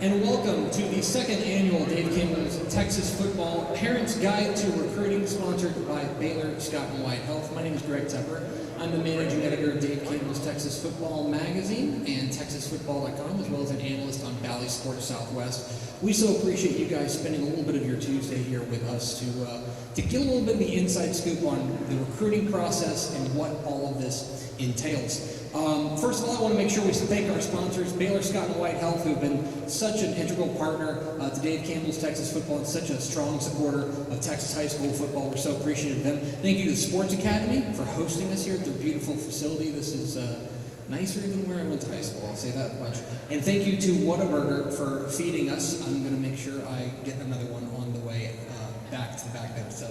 And welcome to the second annual Dave Campbell's Texas Football Parents Guide to Recruiting, sponsored by Baylor, Scott & White Health. My name is Greg Tepper. I'm the managing editor of Dave Campbell's Texas Football Magazine and TexasFootball.com, as well as an analyst on Valley Sports Southwest. We so appreciate you guys spending a little bit of your Tuesday here with us to get a little bit of the inside scoop on the recruiting process and what all of this entails. First of all, I want to make sure we thank our sponsors, Baylor, Scott & White Health, who have been such an integral partner to Dave Campbell's Texas Football and such a strong supporter of Texas high school football. We're so appreciative of them. Thank you to the Sports Academy for hosting us here at their beautiful facility. This is nicer than where I went to high school, I'll say that much. And thank you to Whataburger for feeding us. I'm going to make sure I get another one on the way back to the back there. So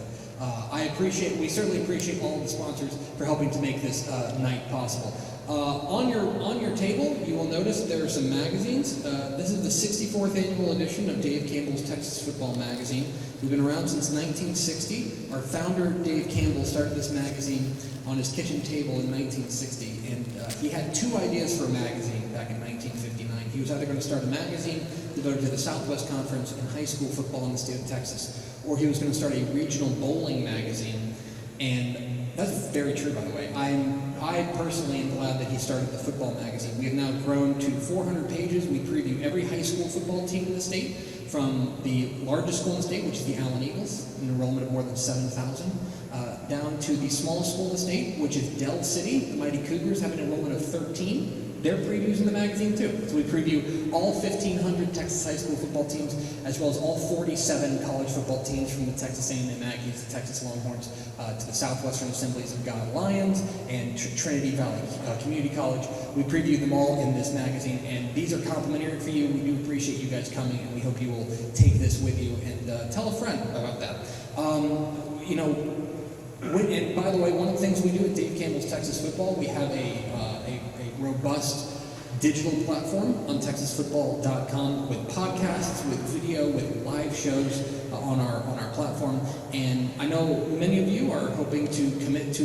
we certainly appreciate all of the sponsors for helping to make this night possible. On your table, you will notice there are some magazines. This is the 64th annual edition of Dave Campbell's Texas Football Magazine. We've been around since 1960. Our founder, Dave Campbell, started this magazine on his kitchen table in 1960, and he had two ideas for a magazine back in 1959. He was either going to start a magazine devoted to the Southwest Conference and high school football in the state of Texas, or he was going to start a regional bowling magazine. And that's very true, by the way. I personally am glad that he started the football magazine. We have now grown to 400 pages. We preview every high school football team in the state, from the largest school in the state, which is the Allen Eagles, an enrollment of more than 7,000, down to the smallest school in the state, which is Dell City. The Mighty Cougars have an enrollment of 13. Their previews in the magazine too. So we preview all 1,500 Texas high school football teams, as well as all 47 college football teams, from the Texas A&M Aggies, the Texas Longhorns, to the Southwestern Assemblies of God Lions and Trinity Valley Community College. We preview them all in this magazine, and these are complimentary for you. We do appreciate you guys coming, and we hope you will take this with you and tell a friend about that. And by the way, one of the things we do at Dave Campbell's Texas Football, we have a robust digital platform on TexasFootball.com with podcasts, with video, with live shows on our platform. And I know many of you are hoping to commit to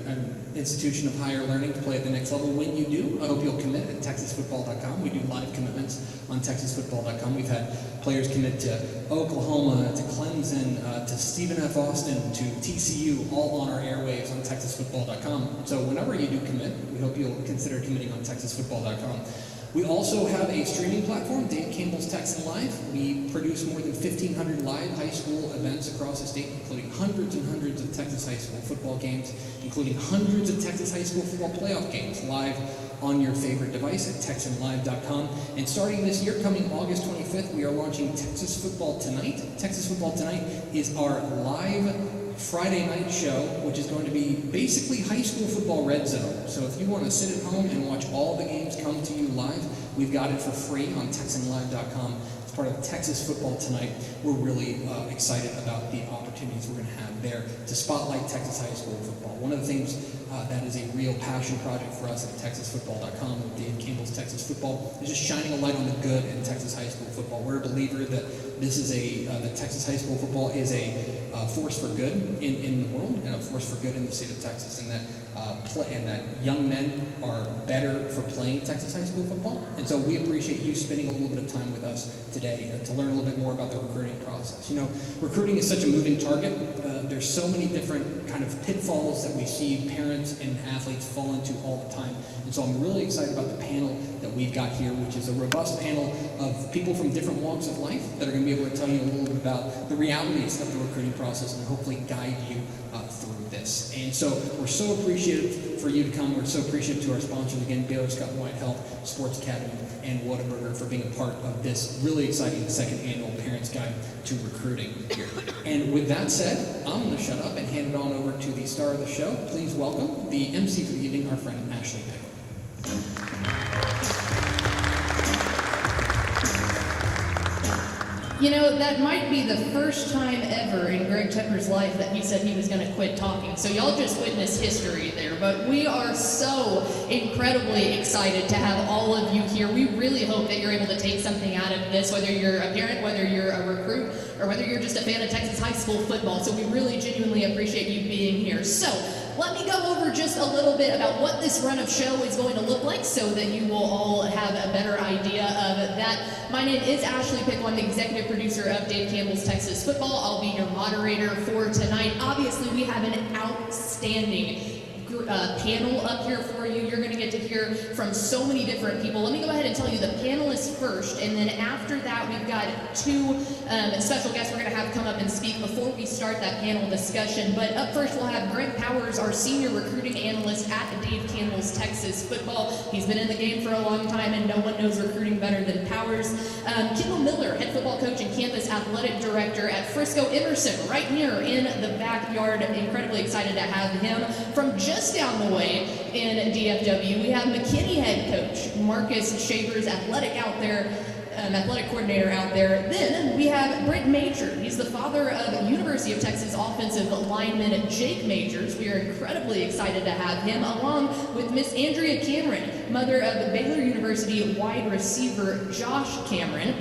an institution of higher learning to play at the next level. When you do, I hope you'll commit at TexasFootball.com. We do live commitments on TexasFootball.com. We've had players commit to Oklahoma, to Clemson, to Stephen F. Austin, to TCU, all on our airwaves on TexasFootball.com. So whenever you do commit, we hope you'll consider committing on TexasFootball.com. We also have a streaming platform, Dave Campbell's Texan Live. We produce more than 1,500 live high school events across the state, including hundreds and hundreds of Texas high school football games, including hundreds of Texas high school football playoff games live on your favorite device at TexanLive.com. And starting this year, coming August 25th, we are launching Texas Football Tonight. Texas Football Tonight is our live Friday night show, which is going to be basically high school football red zone. So if you want to sit at home and watch all the games come to you live, we've got it for free on TexanLive.com. It's part of Texas Football Tonight. We're really excited about the opportunities we're going to have there to spotlight Texas high school football. One of the things that is a real passion project for us at TexasFootball.com with Dave Campbell's Texas Football is just shining a light on the good in Texas high school football. We're a believer that this is that Texas high school football is a force for good in the world and a force for good in the state of Texas, and that young men are better for playing Texas high school football. And so we appreciate you spending a little bit of time with us today to learn a little bit more about the recruiting process. You know, recruiting is such a moving target. There's so many different kind of pitfalls that we see parents and athletes fall into all the time. And so I'm really excited about the panel that we've got here, which is a robust panel of people from different walks of life that are going to be able to tell you a little bit about the realities of the recruiting process and hopefully guide you through this. And so we're so appreciative for you to come. We're so appreciative to our sponsors, again, Baylor, Scott & White Health, Sports Academy, and Whataburger for being a part of this really exciting second annual Parents Guide to Recruiting here. And with that said, I'm going to shut up and hand it on over to the star of the show. Please welcome the MC for the evening, our friend Ashley Pickle. You know, that might be the first time ever in Greg Tepper's life that he said he was going to quit talking. So y'all just witnessed history there. But we are so incredibly excited to have all of you here. We really hope that you're able to take something out of this, whether you're a parent, whether you're a recruit, or whether you're just a fan of Texas high school football. So we really genuinely appreciate you being here. So let me go over just a little bit about what this run of show is going to look like so that you will all have a better idea of that. My name is Ashley Pickle. I'm the executive producer of Dave Campbell's Texas Football. I'll be your moderator for tonight. Obviously, we have an outstanding panel up here for you. You're going to get to hear from so many different people. Let me go ahead and tell you the panelists first, and then after that, we've got two special guests we're going to have come up and speak before we start that panel discussion. But up first, we'll have Greg Powers, our senior recruiting analyst at Dave Campbell's Texas Football. He's been in the game for a long time, and no one knows recruiting better than Powers. Campbell Miller, head football coach and campus athletic director at Frisco Emerson, right here in the backyard. Incredibly excited to have him. From just down the way in DFW, we have McKinney head coach Marcus Shavers, athletic coordinator out there. Then we have Brent Major. He's the father of University of Texas offensive lineman Jake Majors. We are incredibly excited to have him, along with Miss Andrea Cameron, mother of Baylor University wide receiver Josh Cameron.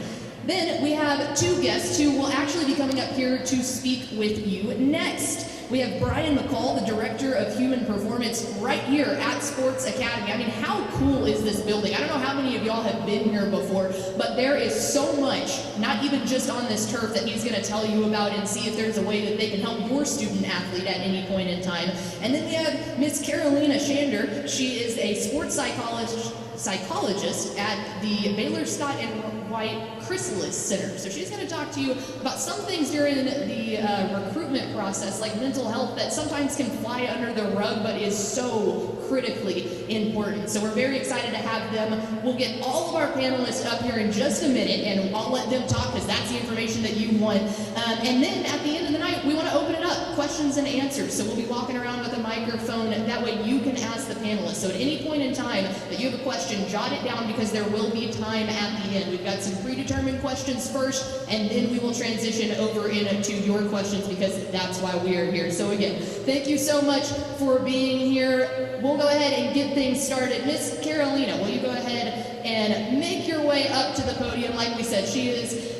Then we have two guests who will actually be coming up here to speak with you next. We have Brian McCall, the Director of Human Performance, right here at Sports Academy. I mean, how cool is this building? I don't know how many of y'all have been here before, but there is so much, not even just on this turf, that he's going to tell you about and see if there's a way that they can help your student athlete at any point in time. And then we have Miss Carolina Shander. She is a sports psychologist at the Baylor Scott and White Chrysalis Center. So she's going to talk to you about some things during the recruitment process, like mental health, that sometimes can fly under the rug, but is so critically important. So we're very excited to have them. We'll get all of our panelists up here in just a minute, and I'll let them talk because that's the information that you want. And then at the end of the night, we want to open it up, questions and answers. So we'll be walking around with a microphone. That way you can ask the panelists. So at any point in time that you have a question, jot it down because there will be time at the end. We've got some predetermined questions first, and then we will transition over into your questions because that's why we are here. So again, thank you so much for being here. We'll go ahead and get things started. Miss Carolina, will you go ahead and make your way up to the podium? Like we said, she is,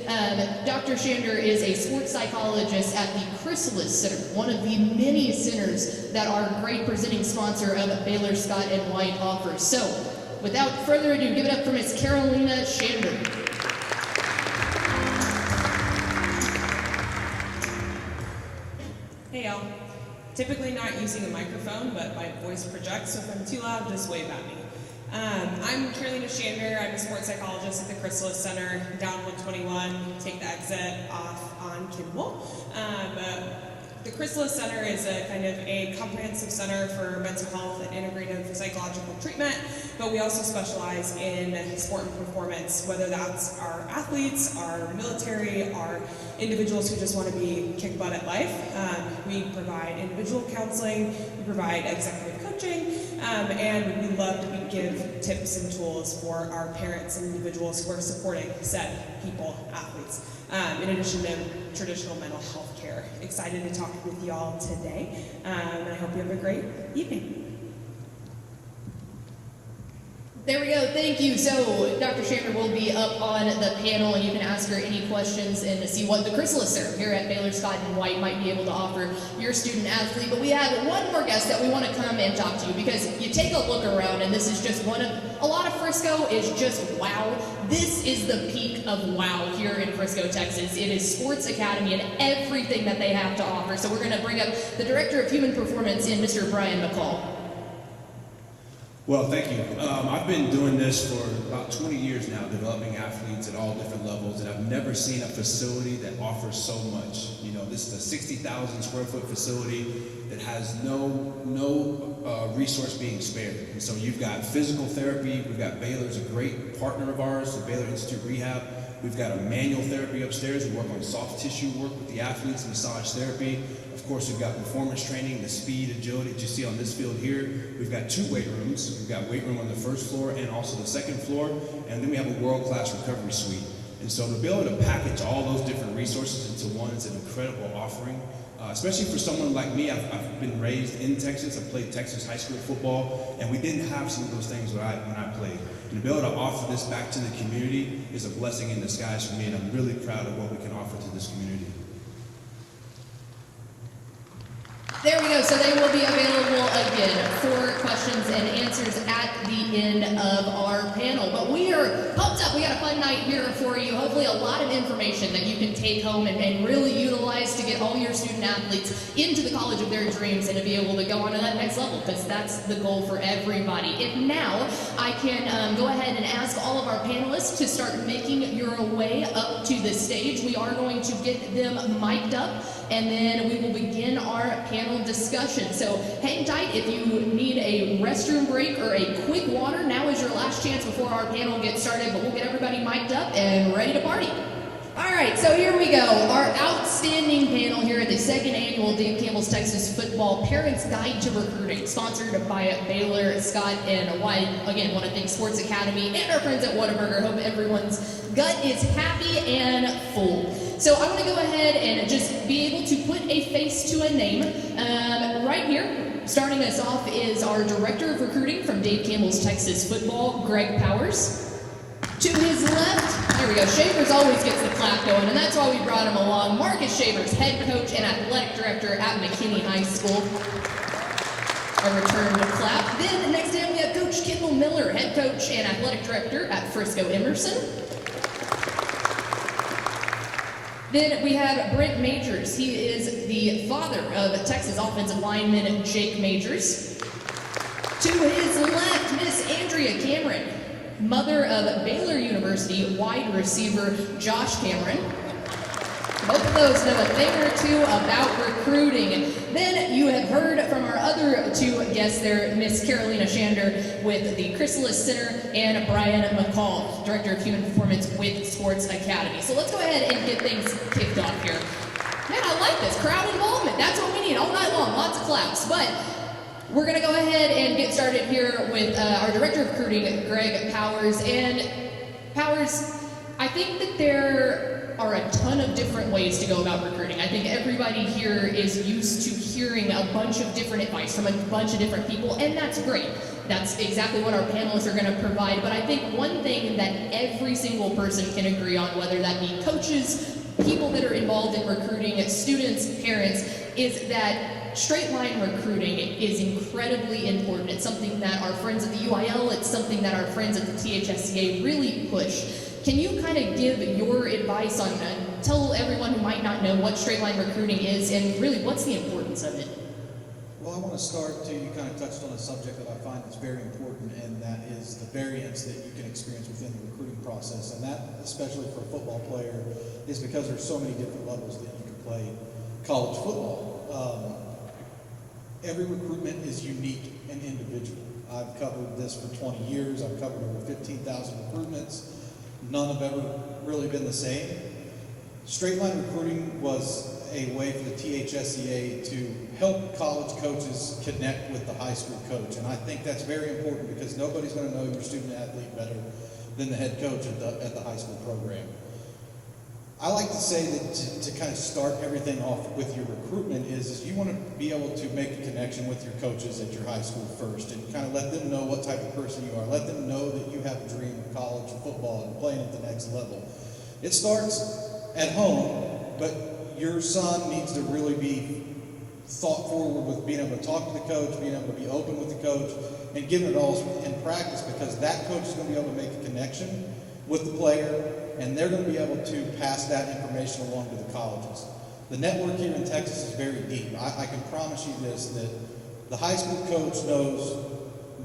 Dr. Shander is a sports psychologist at the Chrysalis Center, one of the many centers that our great presenting sponsor of Baylor Scott and White offers. So without further ado, give it up for Miss Carolina Shander. Hey y'all. Typically not using a microphone, but my voice projects, so if I'm too loud, just wave at me. I'm Carolina Shander. I'm a sports psychologist at the Chrysalis Center, down 121. Take the exit off on Campbell. The Chrysalis Center is a kind of a comprehensive center for mental health and integrative psychological treatment, but we also specialize in sport and performance, whether that's our athletes, our military, our individuals who just want to be kick butt at life. We provide individual counseling, we provide executive coaching, and we love to give tips and tools for our parents and individuals who are supporting said people, athletes. In addition to traditional mental health care. Excited to talk with y'all today, and I hope you have a great evening. There we go, thank you. So Dr. Shander will be up on the panel, and you can ask her any questions and to see what the Chrysalis Center here at Baylor Scott and White might be able to offer your student athlete. But we have one more guest that we want to come and talk to you, because you take a look around and this is just one of, a lot of Frisco is just wow. This is the peak of wow here in Frisco, Texas. It is Sports Academy and everything that they have to offer. So we're going to bring up the Director of Human Performance in Mr. Brian McCall. Well, thank you. I've been doing this for about 20 years now, developing athletes at all different levels, and I've never seen a facility that offers so much. You know, this is a 60,000 square foot facility that has no resource being spared. And so you've got physical therapy. We've got Baylor's a great partner of ours, the Baylor Institute Rehab. We've got a manual therapy upstairs. We work on soft tissue work with the athletes, massage therapy. Of course, we've got performance training, the speed, agility that you see on this field here. We've got 2 weight rooms. We've got weight room on the first floor and also the second floor. And then we have a world-class recovery suite. And so to be able to package all those different resources into one is an incredible offering. Especially for someone like me. I've been raised in Texas. I played Texas high school football, and we didn't have some of those things when I played. And to be able to offer this back to the community is a blessing in disguise for me, and I'm really proud of what we can offer to this community. There we go. So they will be available again for questions and answers at the end of our panel. But we are pumped up. We got a fun fun night here for you. Hopefully a lot of information that you can take home and really utilize to get all your student athletes into the college of their dreams and to be able to go on to that next level, because that's the goal for everybody. If now I can go ahead and ask all of our panelists to start making your way up to the stage. We are going to get them mic'd up, and then we will begin our panel discussion. So hang tight. If you need a restroom break or a quick water, now is your last chance before our panel gets started, but we'll get everybody mic'd up and ready to party. All right, so here we go. Our outstanding panel here at the second annual Dave Campbell's Texas Football Parents Guide to Recruiting, sponsored by Baylor, Scott, and White. Again, want to thank Sports Academy and our friends at Whataburger. Hope everyone's gut is happy and full. So I want to go ahead and just be able to put a face to a name. Right here, starting us off is our Director of Recruiting from Dave Campbell's Texas Football, Greg Powers. To his left, there we go, Shavers always gets the clap going, and that's why we brought him along. Marcus Shavers, head coach and athletic director at McKinney High School. A return to clap. Then next down we have Coach Campbell Miller, head coach and athletic director at Frisco Emerson. Then we have Brent Majors. He is the father of Texas offensive lineman Jake Majors. To his left, Miss Andrea Cameron, mother of Baylor University wide receiver Josh Cameron. Both of those know a thing or two about recruiting. Then you have heard from our other two guests there, Miss Carolina Shander with the Chrysalis Center and Brian McCall, Director of Human Performance with Sports Academy. So let's go ahead and get things kicked off here. Man, I like this. Crowd involvement. That's what we need all night long. Lots of claps. But we're going to go ahead and get started here with our Director of Recruiting, Greg Powers. And Powers, I think that there are a ton of different ways to go about recruiting. I think everybody here is used to hearing a bunch of different advice from a bunch of different people, and that's great. That's exactly what our panelists are going to provide. But I think one thing that every single person can agree on, whether that be coaches, people that are involved in recruiting, students, parents, is that straight line recruiting is incredibly important. It's something that our friends at the UIL, it's something that our friends at the THSCA really push. Can you kind of give your advice on, tell everyone who might not know what straight line recruiting is and really what's the importance of it? Well, I want to start to, you kind of touched on a subject that I find is very important, and that is the variance that you can experience within the recruiting process. And that, especially for a football player, is because there's so many different levels that you can play college football. Every recruitment is unique and individual. I've covered this for 20 years. I've covered over 15,000 recruitments. None have ever really been the same. Straight line recruiting was a way for the THSCA to help college coaches connect with the high school coach. And I think that's very important because nobody's going to know your student athlete better than the head coach at the high school program. I like to say that to kind of start everything off with your recruitment is you want to be able to make a connection with your coaches at your high school first and kind of let them know what type of person you are. Let them know that you have a dream of college football and playing at the next level. It starts at home, but your son needs to really be thought forward with being able to talk to the coach, being able to be open with the coach, and giving it all in practice, because that coach is going to be able to make a connection with the player, and they're going to be able to pass that information along to the colleges. The network here in Texas is very deep. I can promise you this, that the high school coach knows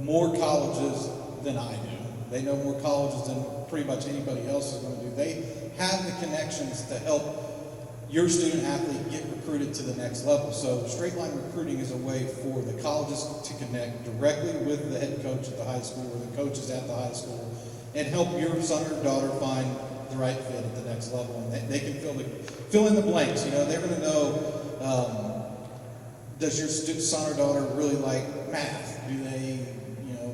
more colleges than I do. They know more colleges than pretty much anybody else is going to do. They have the connections to help your student athlete get recruited to the next level. So straight line recruiting is a way for the colleges to connect directly with the head coach at the high school or the coaches at the high school and help your son or daughter find the right fit at the next level. And they can fill in the blanks. You know, they're going to know, does your son or daughter really like math? Do they,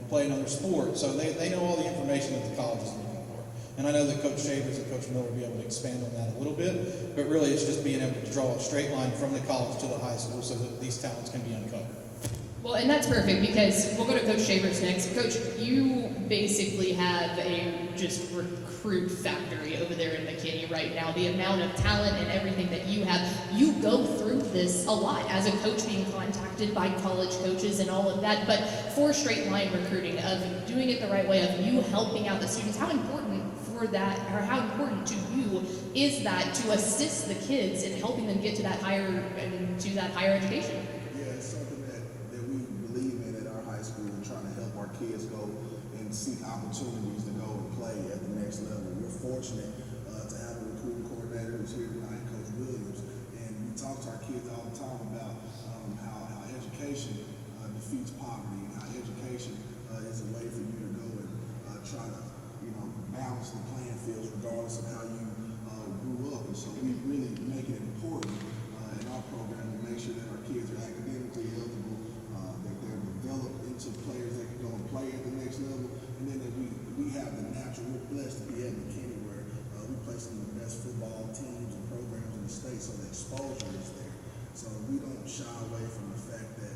play another sport? So they know all the information that the college is looking for. And I know that Coach Shavers and Coach Miller will be able to expand on that a little bit, but really it's just being able to draw a straight line from the college to the high school so that these talents can be uncovered. Well, and that's perfect because we'll go to Coach Shavers next. Coach, you basically have a just recruit factory over there in McKinney right now. The amount of talent and everything that you have, you go through this a lot as a coach, being contacted by college coaches and all of that. But for straight line recruiting, of doing it the right way, of you helping out the students, how important for that, or how important to you is that to assist the kids in helping them get to that higher education? Yeah, it's something that we believe in at our high school, and trying to help our kids go and seek opportunities to go and play at the next level. We're fortunate to have a recruiting coordinator who's here tonight, Coach Williams, and we talk to our kids all the time about how education defeats poverty, and how education is a way for you to go and try to balance the playing fields regardless of how you grew up. And so we really make it important in our program to make sure that our kids are academically eligible, that they're developed into players that can go and play at the next level, and then that we have the natural, we're blessed to be at McKinney where we play some of the best football teams and programs in the state, so the exposure is there. So we don't shy away from the fact that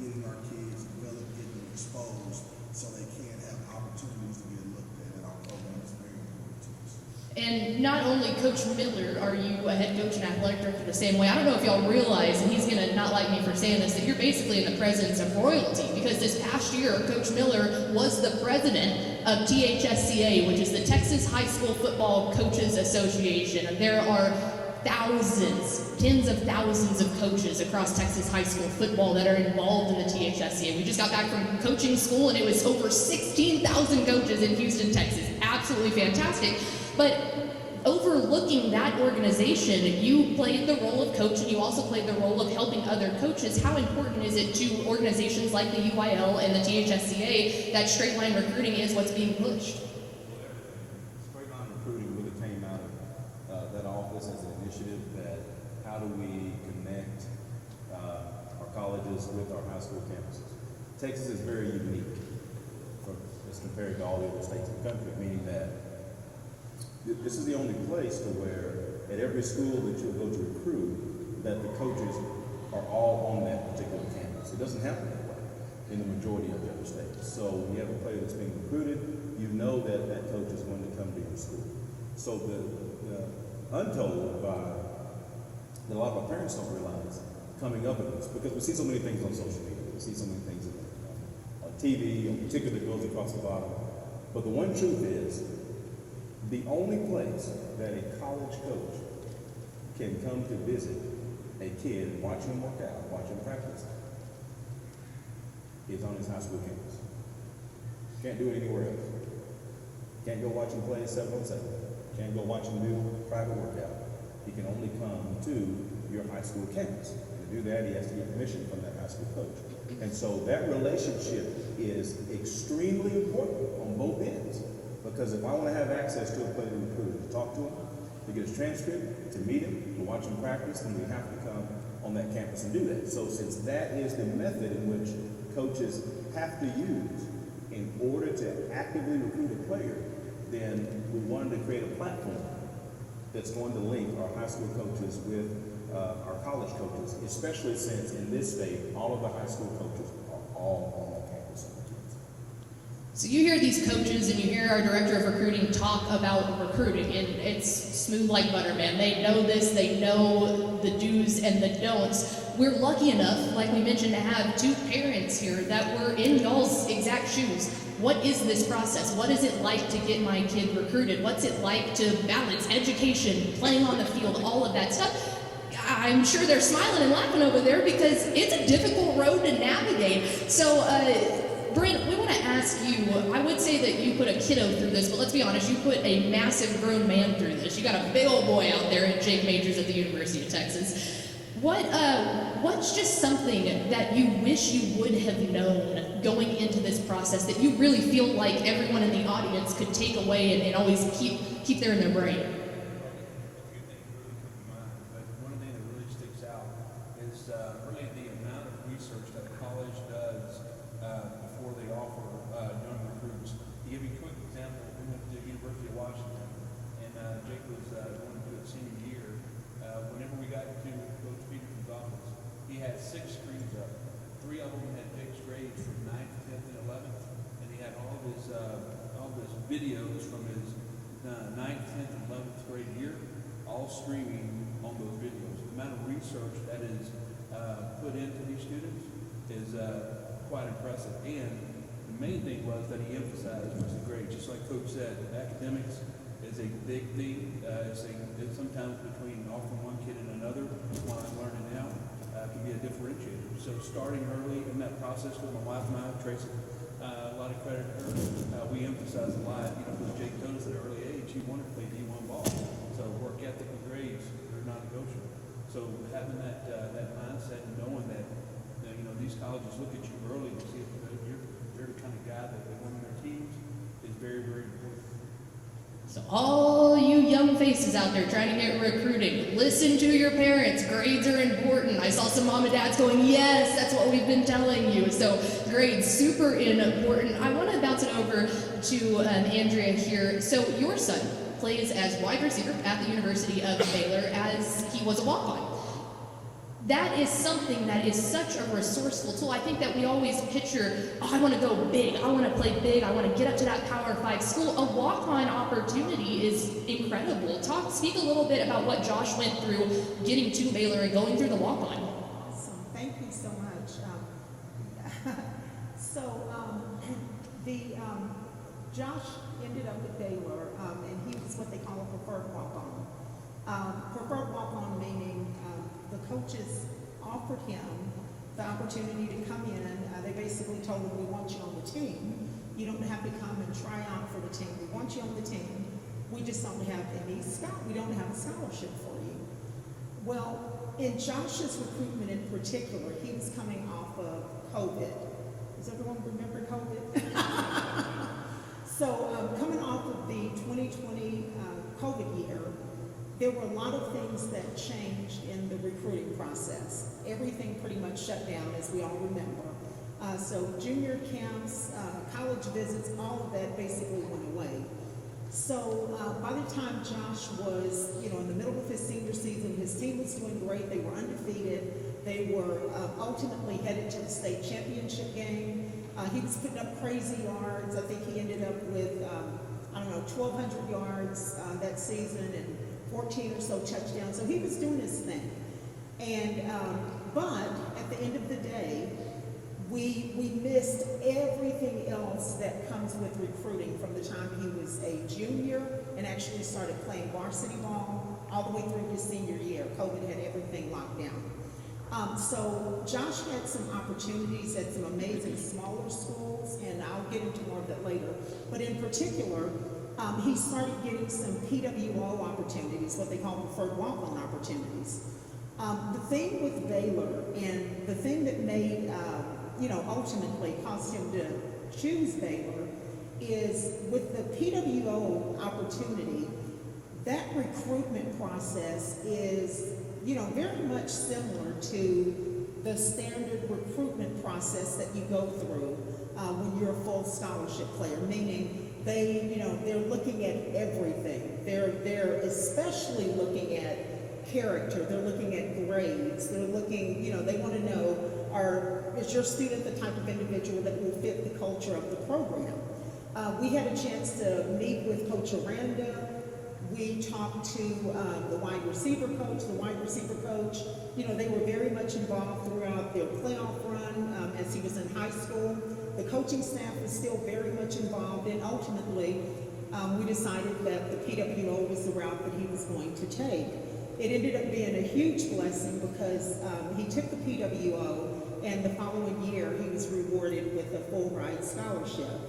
getting our kids developed, getting them exposed, so they can have opportunities to get looked at our program is very important to us. And not only Coach Miller, are you a head coach and athletic director the same way? I don't know if y'all realize, and he's going to not like me for saying this, that you're basically in the presence of royalty, because this past year, Coach Miller was the president of THSCA, which is the Texas High School Football Coaches Association. And there are thousands, tens of thousands of coaches across Texas high school football that are involved in the THSCA. We just got back from coaching school, and it was over 16,000 coaches in Houston, Texas. Absolutely fantastic. But overlooking that organization, you played the role of coach, and you also played the role of helping other coaches. How important is it to organizations like the UIL and the THSCA that straight line recruiting is what's being pushed? Straight line recruiting really came out of that office as an initiative that how do we connect our colleges with our high school campuses. Texas is very unique as compared to all the other states in the country, meaning that this is the only place to where at every school that you'll go to recruit, that the coaches are all on that particular campus. It doesn't happen that way in the majority of the other states. So when you have a player that's being recruited, you know that that coach is going to come to your school. So the untold by that a lot of our parents don't realize coming up with this, because we see so many things on social media, we see so many things on TV, in particular that goes across the bottom. But the one truth is, the only place that a college coach can come to visit a kid and watch him work out, watch him practice, is on his high school campus. Can't do it anywhere else. Can't go watch him play 7-on-7. Can't go watch him do private workout. He can only come to your high school campus. And to do that, he has to get permission from that high school coach. And so that relationship is extremely important on both ends. Because if I want to have access to a player recruiter, to talk to him, to get his transcript, to meet him, to watch him practice, then we have to come on that campus and do that. So since that is the method in which coaches have to use in order to actively recruit a player, then we wanted to create a platform that's going to link our high school coaches with our college coaches, especially since in this state, all of the high school coaches are all on that campus. So you hear these coaches and you hear our director of recruiting talk about recruiting, and it's smooth like butter, man. They know this, they know the do's and the don'ts. We're lucky enough, like we mentioned, to have two parents here that were in y'all's exact shoes. What is this process? What is it like to get my kid recruited? What's it like to balance education, playing on the field, all of that stuff? I'm sure they're smiling and laughing over there because it's a difficult road to navigate. So, Brent, we want to ask you, I would say that you put a kiddo through this, but let's be honest, you put a massive grown man through this. You got a big old boy out there at Jake Majors at the University of Texas. What's just something that you wish you would have known going into this process that you really feel like everyone in the audience could take away and always keep there in their brain? But one thing that really sticks out is really the amount of research that a college does before they offer young recruits. To give you a quick example, we went to the University of Washington, and Jake was going to do his senior year. Whenever we got to Coach Peterson's office, he had 6 screens up. 3 of them had fixed grades from 9th, 10th, and 11th, and he had all of his videos from his 9th, 10th, and 11th grade year, all streaming on those videos. The amount of research that is put into these students is quite impressive. And the main thing was that he emphasized was the grades. Just like Coach said, academics is a big thing. It's sometimes between offering one kid and another, what I'm learning now, can be a differentiator. So starting early in that process with my wife and I, Tracy, a lot of credit to her. We emphasize a lot, with Jake told us at an early age, he wanted to play D1 ball. So work ethic and grades are non-negotiable. So having that mindset and knowing that, these colleges look at you early to see if you're the kind of guy that they want on their teams is very, very important. So all you young faces out there trying to get recruiting, listen to your parents. Grades are important. I saw some mom and dads going, yes, that's what we've been telling you. So grades, super important. I want to bounce it over to Andrea here. So your son plays as wide receiver at the University of Baylor as he was a walk-on. That is something that is such a resourceful tool. I think that we always picture, I want to go big, I want to play big, I want to get up to that Power 5 school. A walk-on opportunity is incredible. Speak a little bit about what Josh went through getting to Baylor and going through the walk-on. Awesome, thank you so much. Josh ended up at Baylor, and he was what they call a preferred walk-on. Preferred walk-on meaning the coaches offered him the opportunity to come in. They basically told him, we want you on the team. You don't have to come and try out for the team. We want you on the team. We just don't have we don't have a scholarship for you. Well, in Josh's recruitment in particular, he was coming off of COVID. Does everyone remember COVID? So coming off of the 2020 COVID year, there were a lot of things that changed in the recruiting process. Everything pretty much shut down, as we all remember. So junior camps, college visits, all of that basically went away. So by the time Josh was, in the middle of his senior season, his team was doing great. They were undefeated. They were ultimately headed to the state championship game. He was putting up crazy yards. I think he ended up with, 1,200 yards that season and 14 or so touchdowns. So he was doing his thing. And, but at the end of the day, we missed everything else that comes with recruiting from the time he was a junior and actually started playing varsity ball all the way through his senior year. COVID had everything locked down. So Josh had some opportunities at some amazing smaller schools, and I'll get into more of that later. But in particular, he started getting some PWO opportunities, what they call preferred walk-on opportunities. The thing with Baylor, and the thing that made, ultimately caused him to choose Baylor, is with the PWO opportunity, that recruitment process is, very much similar to the standard recruitment process that you go through when you're a full scholarship player, meaning they're looking at everything. They're especially looking at character. They're looking at grades. They're looking, they want to know, is your student the type of individual that will fit the culture of the program? We had a chance to meet with Coach Aranda. We talked to the wide receiver coach. The wide receiver coach, they were very much involved throughout their playoff run as he was in high school. The coaching staff was still very much involved, and ultimately we decided that the PWO was the route that he was going to take. It ended up being a huge blessing because he took the PWO, and the following year he was rewarded with a full ride scholarship.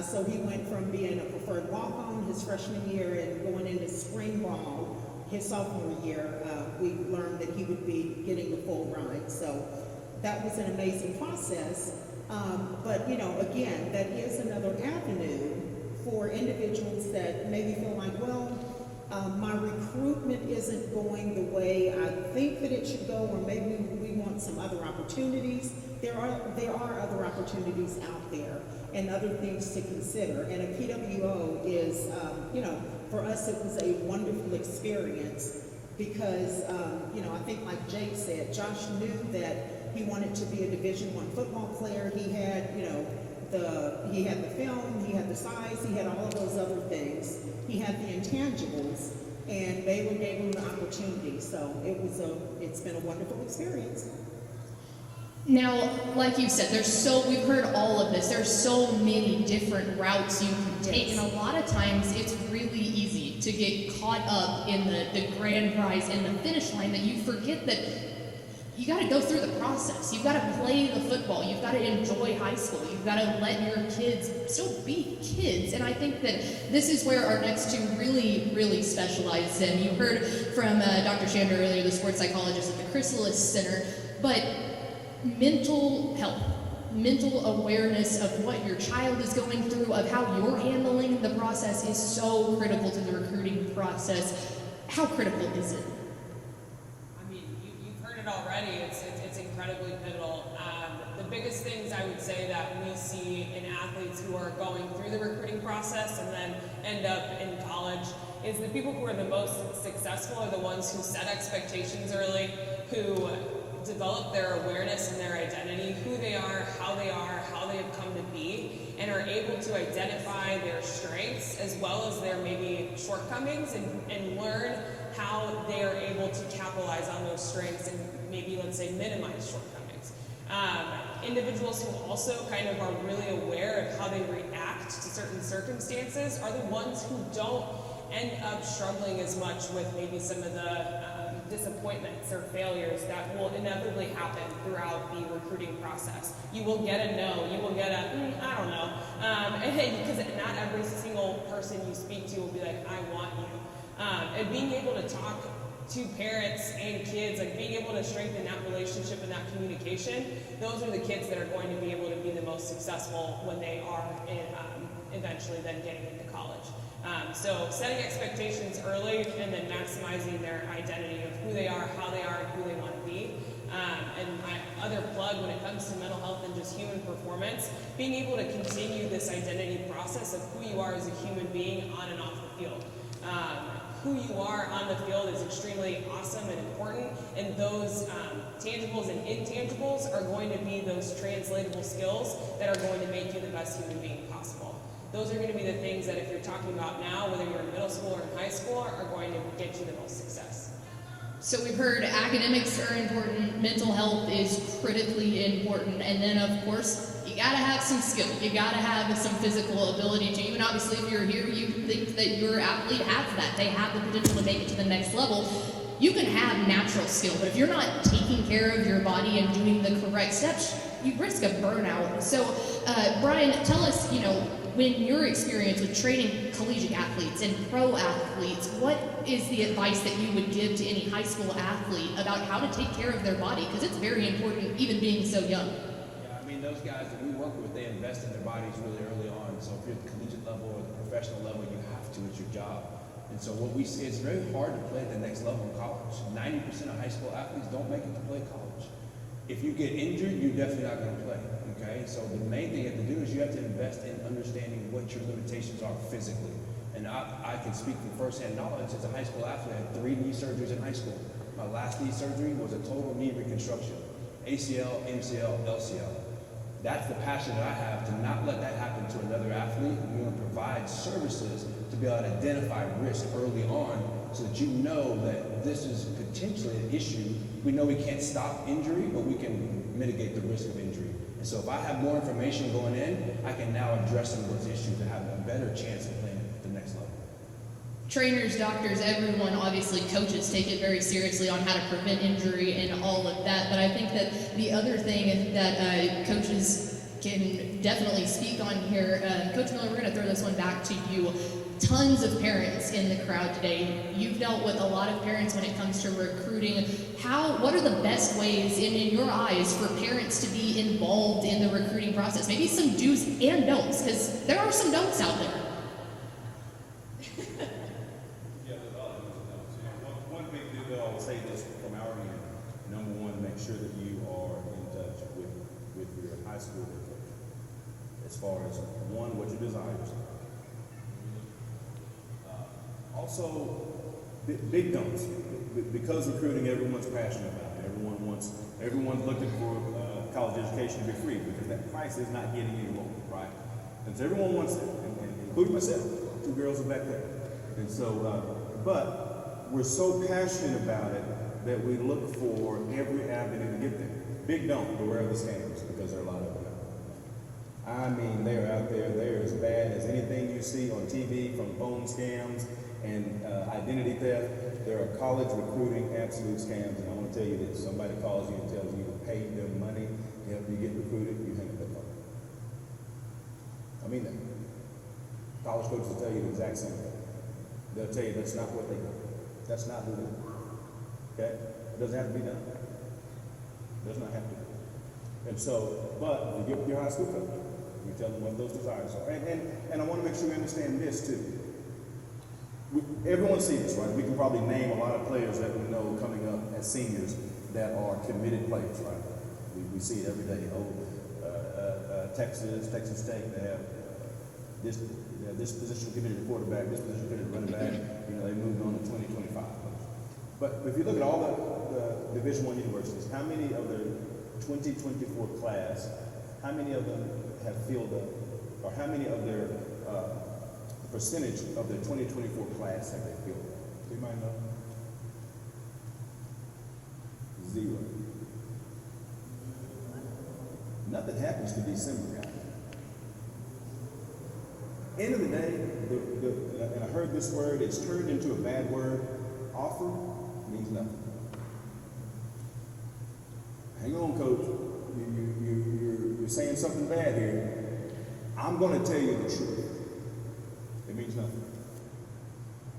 So he went from being a preferred walk-on his freshman year and going into spring ball his sophomore year. We learned that he would be getting the full ride. So that was an amazing process. But again, that is another avenue for individuals that maybe feel like, my recruitment isn't going the way I think that it should go, or maybe we want some other opportunities. There are other opportunities out there and other things to consider. And a PWO is, for us it was a wonderful experience because, I think like Jake said, Josh knew that he wanted to be a Division I football player. He had, he had the film, he had the size, he had all of those other things. He had the intangibles, and Baylor gave him the opportunity. So it's been a wonderful experience. Now, like you said, we've heard all of this. There's so many different routes you can take, and a lot of times it's really easy to get caught up in the grand prize and the finish line that you forget that you got to go through the process. You've got to play the football. You've got to enjoy high school. You've got to let your kids still be kids. And I think that this is where our next two really, really specialize in. You heard from Dr. Shander earlier, the sports psychologist at the Chrysalis Center, but mental health, mental awareness of what your child is going through, of how you're handling the process is so critical to the recruiting process. How critical is it? You've heard it already. It's incredibly pivotal. The biggest things I would say that we see in athletes who are going through the recruiting process and then end up in college is the people who are the most successful are the ones who set expectations early, who develop their awareness and their identity, who they are, how they have come to be, and are able to identify their strengths as well as their maybe shortcomings and learn how they are able to capitalize on those strengths and maybe, let's say, minimize shortcomings. Individuals who also kind of are really aware of how they react to certain circumstances are the ones who don't end up struggling as much with maybe some of the disappointments or failures that will inevitably happen throughout the recruiting process. You will get a no, you will get a, I don't know, because not every single person you speak to will be like, I want you. And being able to talk to parents and kids, like being able to strengthen that relationship and that communication, those are the kids that are going to be able to be the most successful when they are eventually then getting into college. So setting expectations early and then maximizing their identity of who they are, how they are, and who they want to be. And my other plug when it comes to mental health and just human performance, being able to continue this identity process of who you are as a human being on and off the field. Who you are on the field is extremely awesome and important, and those tangibles and intangibles are going to be those translatable skills that are going to make you the best human being possible. Those are going to be the things that if you're talking about now, whether you're in middle school or in high school, are going to get you the most success. So we've heard academics are important, mental health is critically important, and then of course, you gotta have some skill. You gotta have some physical ability to you, and obviously if you're here, you think that your athlete has that. They have the potential to make it to the next level. You can have natural skill, but if you're not taking care of your body and doing the correct steps, you risk a burnout. So, Brian, tell us, when your experience with training collegiate athletes and pro athletes, what is the advice that you would give to any high school athlete about how to take care of their body? Because it's very important, even being so young. Yeah, I mean, those guys that we work with, they invest in their bodies really early on. So if you're at the collegiate level or the professional level, you have to. It's your job. And so what we see, it's very hard to play at the next level in college. 90% of high school athletes don't make it to play college. If you get injured, you're definitely not going to play. Okay, so the main thing you have to do is you have to invest in understanding what your limitations are physically. And I can speak from firsthand knowledge. As a high school athlete, I had 3 knee surgeries in high school. My last knee surgery was a total knee reconstruction. ACL, MCL, LCL. That's the passion that I have, to not let that happen to another athlete. We want to provide services to be able to identify risk early on so that you know that this is potentially an issue. We know we can't stop injury, but we can mitigate the risk of injury. And so if I have more information going in, I can now address some of those issues and have a better chance of playing at the next level. Trainers, doctors, everyone, obviously coaches take it very seriously on how to prevent injury and all of that. But I think that the other thing that coaches can definitely speak on here, Coach Miller, we're going to throw this one back to you. Tons of parents in the crowd today. You've dealt with a lot of parents when it comes to recruiting. What are the best ways, in your eyes, for parents to be involved in the recruiting process? Maybe some do's and don'ts, because there are some don'ts out there. Yeah, there's a lot of do's and don'ts. One big deal that I'll say this from our end, number one, make sure that you are in touch with your high school head coach. As far as, one, what your desires are. Also, big don'ts. Because recruiting, everyone's passionate about it. Everyone's looking for college education to be free, because that price is not getting any lower, right? And so everyone wants that, including myself. 2 girls are back there. And so, but we're so passionate about it that we look for every avenue to get there. Big don't, beware of the scammers, because there are a lot of them out there. I mean, they're out there. They're as bad as anything you see on TV, from phone scams and identity theft. There are college recruiting absolute scams, and I want to tell you that if somebody calls you and tells you to pay them money to help you get recruited, you hang up that phone. I mean that. College coaches will tell you the exact same thing. They'll tell you that's not what they do. That's not who they are. Okay? It doesn't have to be done. It does not have to be. And so, but you get your high school coach, you tell them what those desires are. And I want to make sure we understand this too. Everyone sees this, right? We can probably name a lot of players that we know coming up as seniors that are committed players, right? We see it every day. Texas State, they have this position committed quarterback, this position committed running back. You know, they moved on to 2025. But if you look at all the Division I universities, how many of their 2024 class, how many of them have filled up, or how many of their percentage of their 2024 class have they filled up? Do you mind know? 0. Nothing happens to December, guys. End of the day, and I heard this word, it's turned into a bad word. Offer means nothing. Hang on, coach. You're saying something bad here. I'm going to tell you the truth. It means nothing.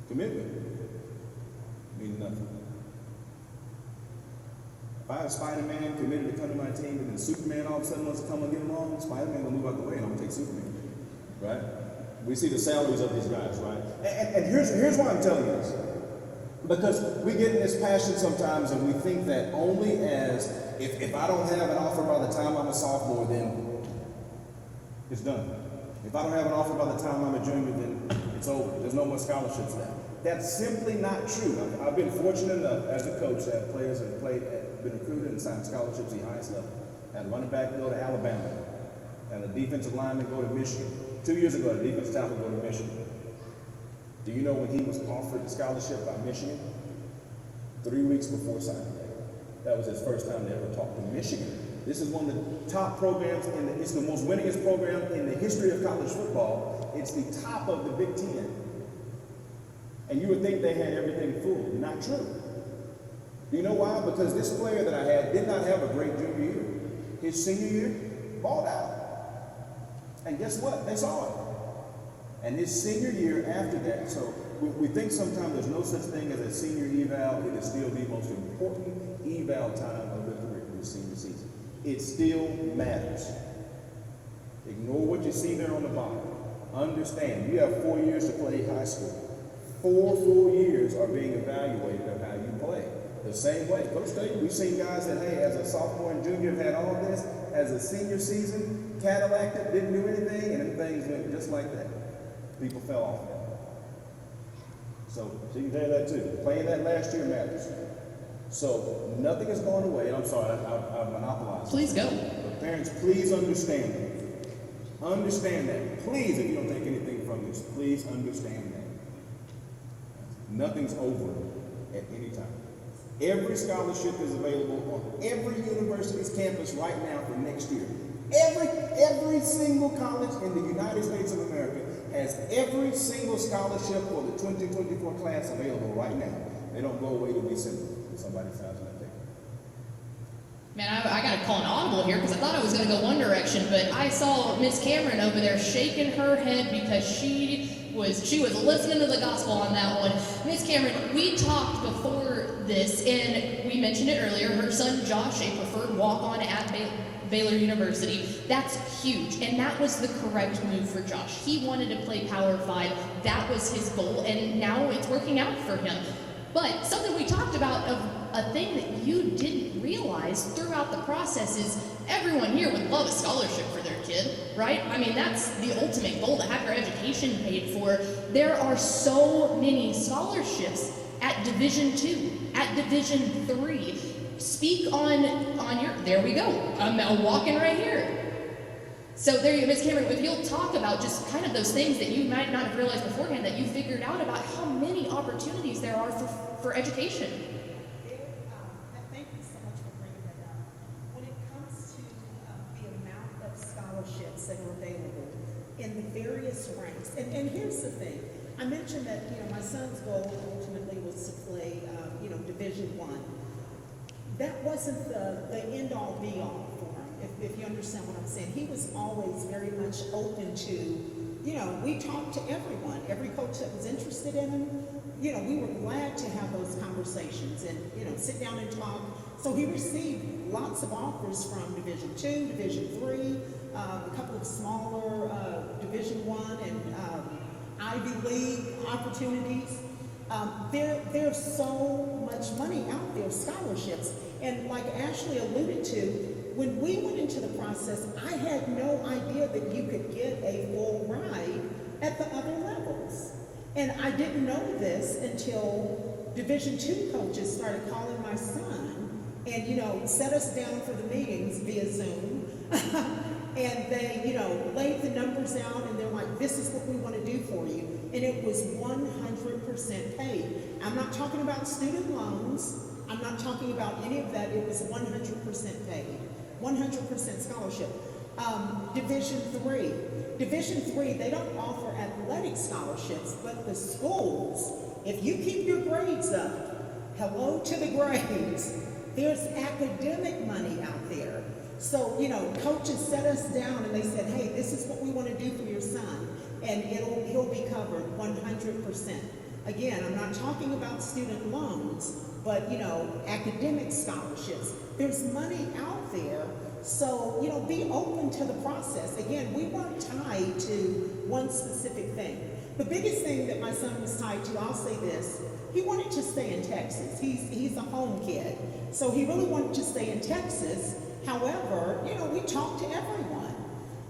Commitment means nothing. If I had Spider-Man committed to come to my team and then Superman all of a sudden wants to come and get along, Spider-Man will move out the way and I'm going to take Superman. Right? We see the salaries of these guys, right? And here's why I'm telling you this. Because we get in this passion sometimes and we think that only as, if I don't have an offer by the time I'm a sophomore, then it's done. If I don't have an offer by the time I'm a junior, then it's over. There's no more scholarships left. That's simply not true. I've been fortunate enough as a coach to have players that have been recruited and signed scholarships at the highest level. Had a running back go to Alabama, and a defensive lineman go to Michigan. 2 years ago, the defensive tackle go to Michigan. Do you know when he was offered a scholarship by Michigan? 3 weeks before signing day. That was his first time to ever talk to Michigan. This is one of the top programs it's the most winningest program in the history of college football. It's the top of the Big Ten. And you would think they had everything fooled. Not true. Do you know why? Because this player that I had did not have a great junior year. His senior year, balled out. And guess what? They saw it. And his senior year after that, so we think sometimes there's no such thing as a senior eval. It is still the most important eval time of the career, the senior season. It still matters. Ignore what you see there on the bottom. Understand, you have 4 years to play high school. 4 full years are being evaluated of how you play. The same way. Coach tell you, we've seen guys that, hey, as a sophomore and junior have had all this. As a senior season, Cadillac'd, didn't do anything, and then things went just like that. People fell off that. So you can tell you that too. Playing that last year matters. So nothing is going away. I'm sorry, I've monopolized. Please go. But parents, please understand that. Understand that. Please, if you don't take anything from this, please understand that. Nothing's over at any time. Every scholarship is available on every university's campus right now for next year. Every single college in the United States of America has every single scholarship for the 2024 class available right now. They don't go away till December if somebody signs on that paper. Man, I got to call an audible here because I thought I was going to go one direction, but I saw Miss Cameron over there shaking her head because she was listening to the gospel on that one. Miss Cameron, we talked before this, and we mentioned it earlier. Her son Josh, a preferred walk-on at Baylor University. That's huge, and that was the correct move for Josh. He wanted to play Power 5. That was his goal, and now it's working out for him. But something we talked about, of a thing that you didn't realize throughout the process, is everyone here would love a scholarship for their kid, right? I mean, that's the ultimate goal, to have your education paid for. There are so many scholarships at Division II, at Division III. Speak on your, there we go, I'm walking right here. So there you go, Ms. Cameron, if you'll talk about just kind of those things that you might not have realized beforehand that you figured out about how many opportunities there are for education. Thank you so much for bringing that up. When it comes to the amount of scholarships that are available in the various ranks, and here's the thing, I mentioned that, my son's goal ultimately was to play, Division I. That wasn't the end-all be-all for him, if you understand what I'm saying. He was always very much open to, we talked to everyone, every coach that was interested in him. We were glad to have those conversations and, sit down and talk. So he received lots of offers from Division II, Division III, a couple of smaller Division I and Ivy League opportunities. There's so much money out there, scholarships. And like Ashley alluded to, when we went into the process, I had no idea that you could get a full ride at the other levels. And I didn't know this until Division II coaches started calling my son and, set us down for the meetings via Zoom. And they, laid the numbers out and they're like, this is what we want to do for you. And it was 100% paid. I'm not talking about student loans. I'm not talking about any of that. It was 100% paid. 100% scholarship. Division III. Division III, they don't offer athletic scholarships, but the schools, if you keep your grades up, hello to the grades, there's academic money out there. So, coaches set us down and they said, hey, this is what we want to do for your son, and he'll be covered 100%. Again, I'm not talking about student loans, but, academic scholarships. There's money out there, so, be open to the process. Again, we weren't tied to one specific thing. The biggest thing that my son was tied to, I'll say this, he wanted to stay in Texas. He's a home kid, so he really wanted to stay in Texas. However, we talked to everyone,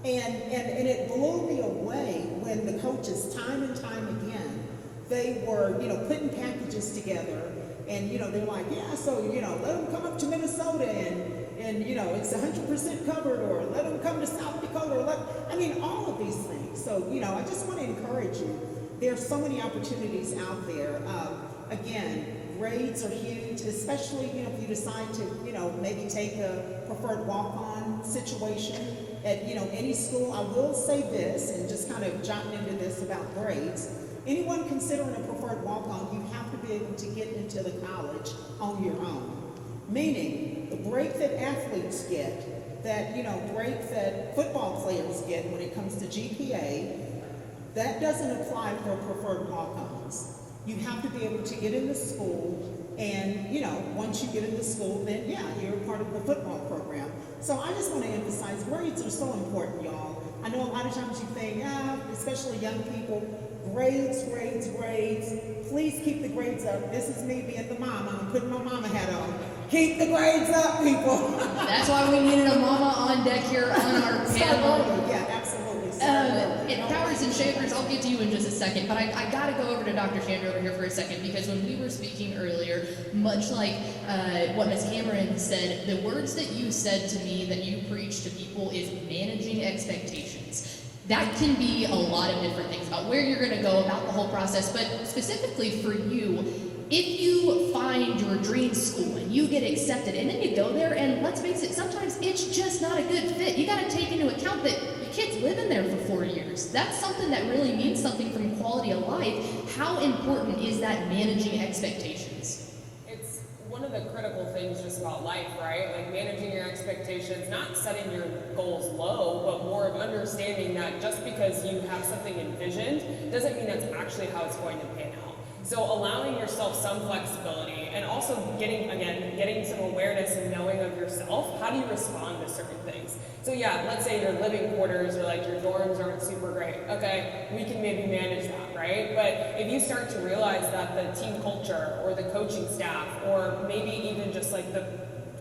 and it blew me away when the coaches, time and time again, they were, putting packages together, and, they're like, yeah, so, let them come up to Minnesota, and it's 100% covered, or let them come to South Dakota, or all of these things. So, I just want to encourage you. There's so many opportunities out there. Again, grades are huge, especially, if you decide to, maybe take a preferred walk-on situation at, any school. I will say this, and just kind of jotting into this about grades. Anyone considering a preferred walk-on, you have to be able to get into the college on your own. Meaning, the break that athletes get, that, break that football players get when it comes to GPA, that doesn't apply for preferred walk-ons. You have to be able to get into school, and, once you get into school, then, yeah, you're part of the football program. So I just want to emphasize, grades are so important, y'all. I know a lot of times you think, especially young people, grades. Please keep the grades up. This is me being the mama. I'm putting my mama hat on. Keep the grades up, people. That's why we needed a mama on deck here on our panel. Yeah, absolutely. Powers and Shakers, I'll get to you in just a second, but I got to go over to Dr. Chandra over here for a second, because when we were speaking earlier, much like what Ms. Cameron said, the words that you said to me that you preach to people is managing expectations. That can be a lot of different things about where you're going to go, about the whole process, but specifically for you, if you find your dream school and you get accepted and then you go there, and let's face it, sometimes it's just not a good fit. You got to take into account that your kid's living there for 4 years. That's something that really means something from quality of life. How important is that managing expectations? It's one of the critical things just about life, right? Like managing your expectations, not setting your goals low, but more of understanding that just because you have something envisioned doesn't mean that's actually how it's going to pan out. So allowing yourself some flexibility, and also getting some awareness and knowing of yourself. How do you respond to certain things? So yeah, let's say your living quarters or like your dorms aren't super great. Okay, we can maybe manage that, right? But if you start to realize that the team culture or the coaching staff, or maybe even just like the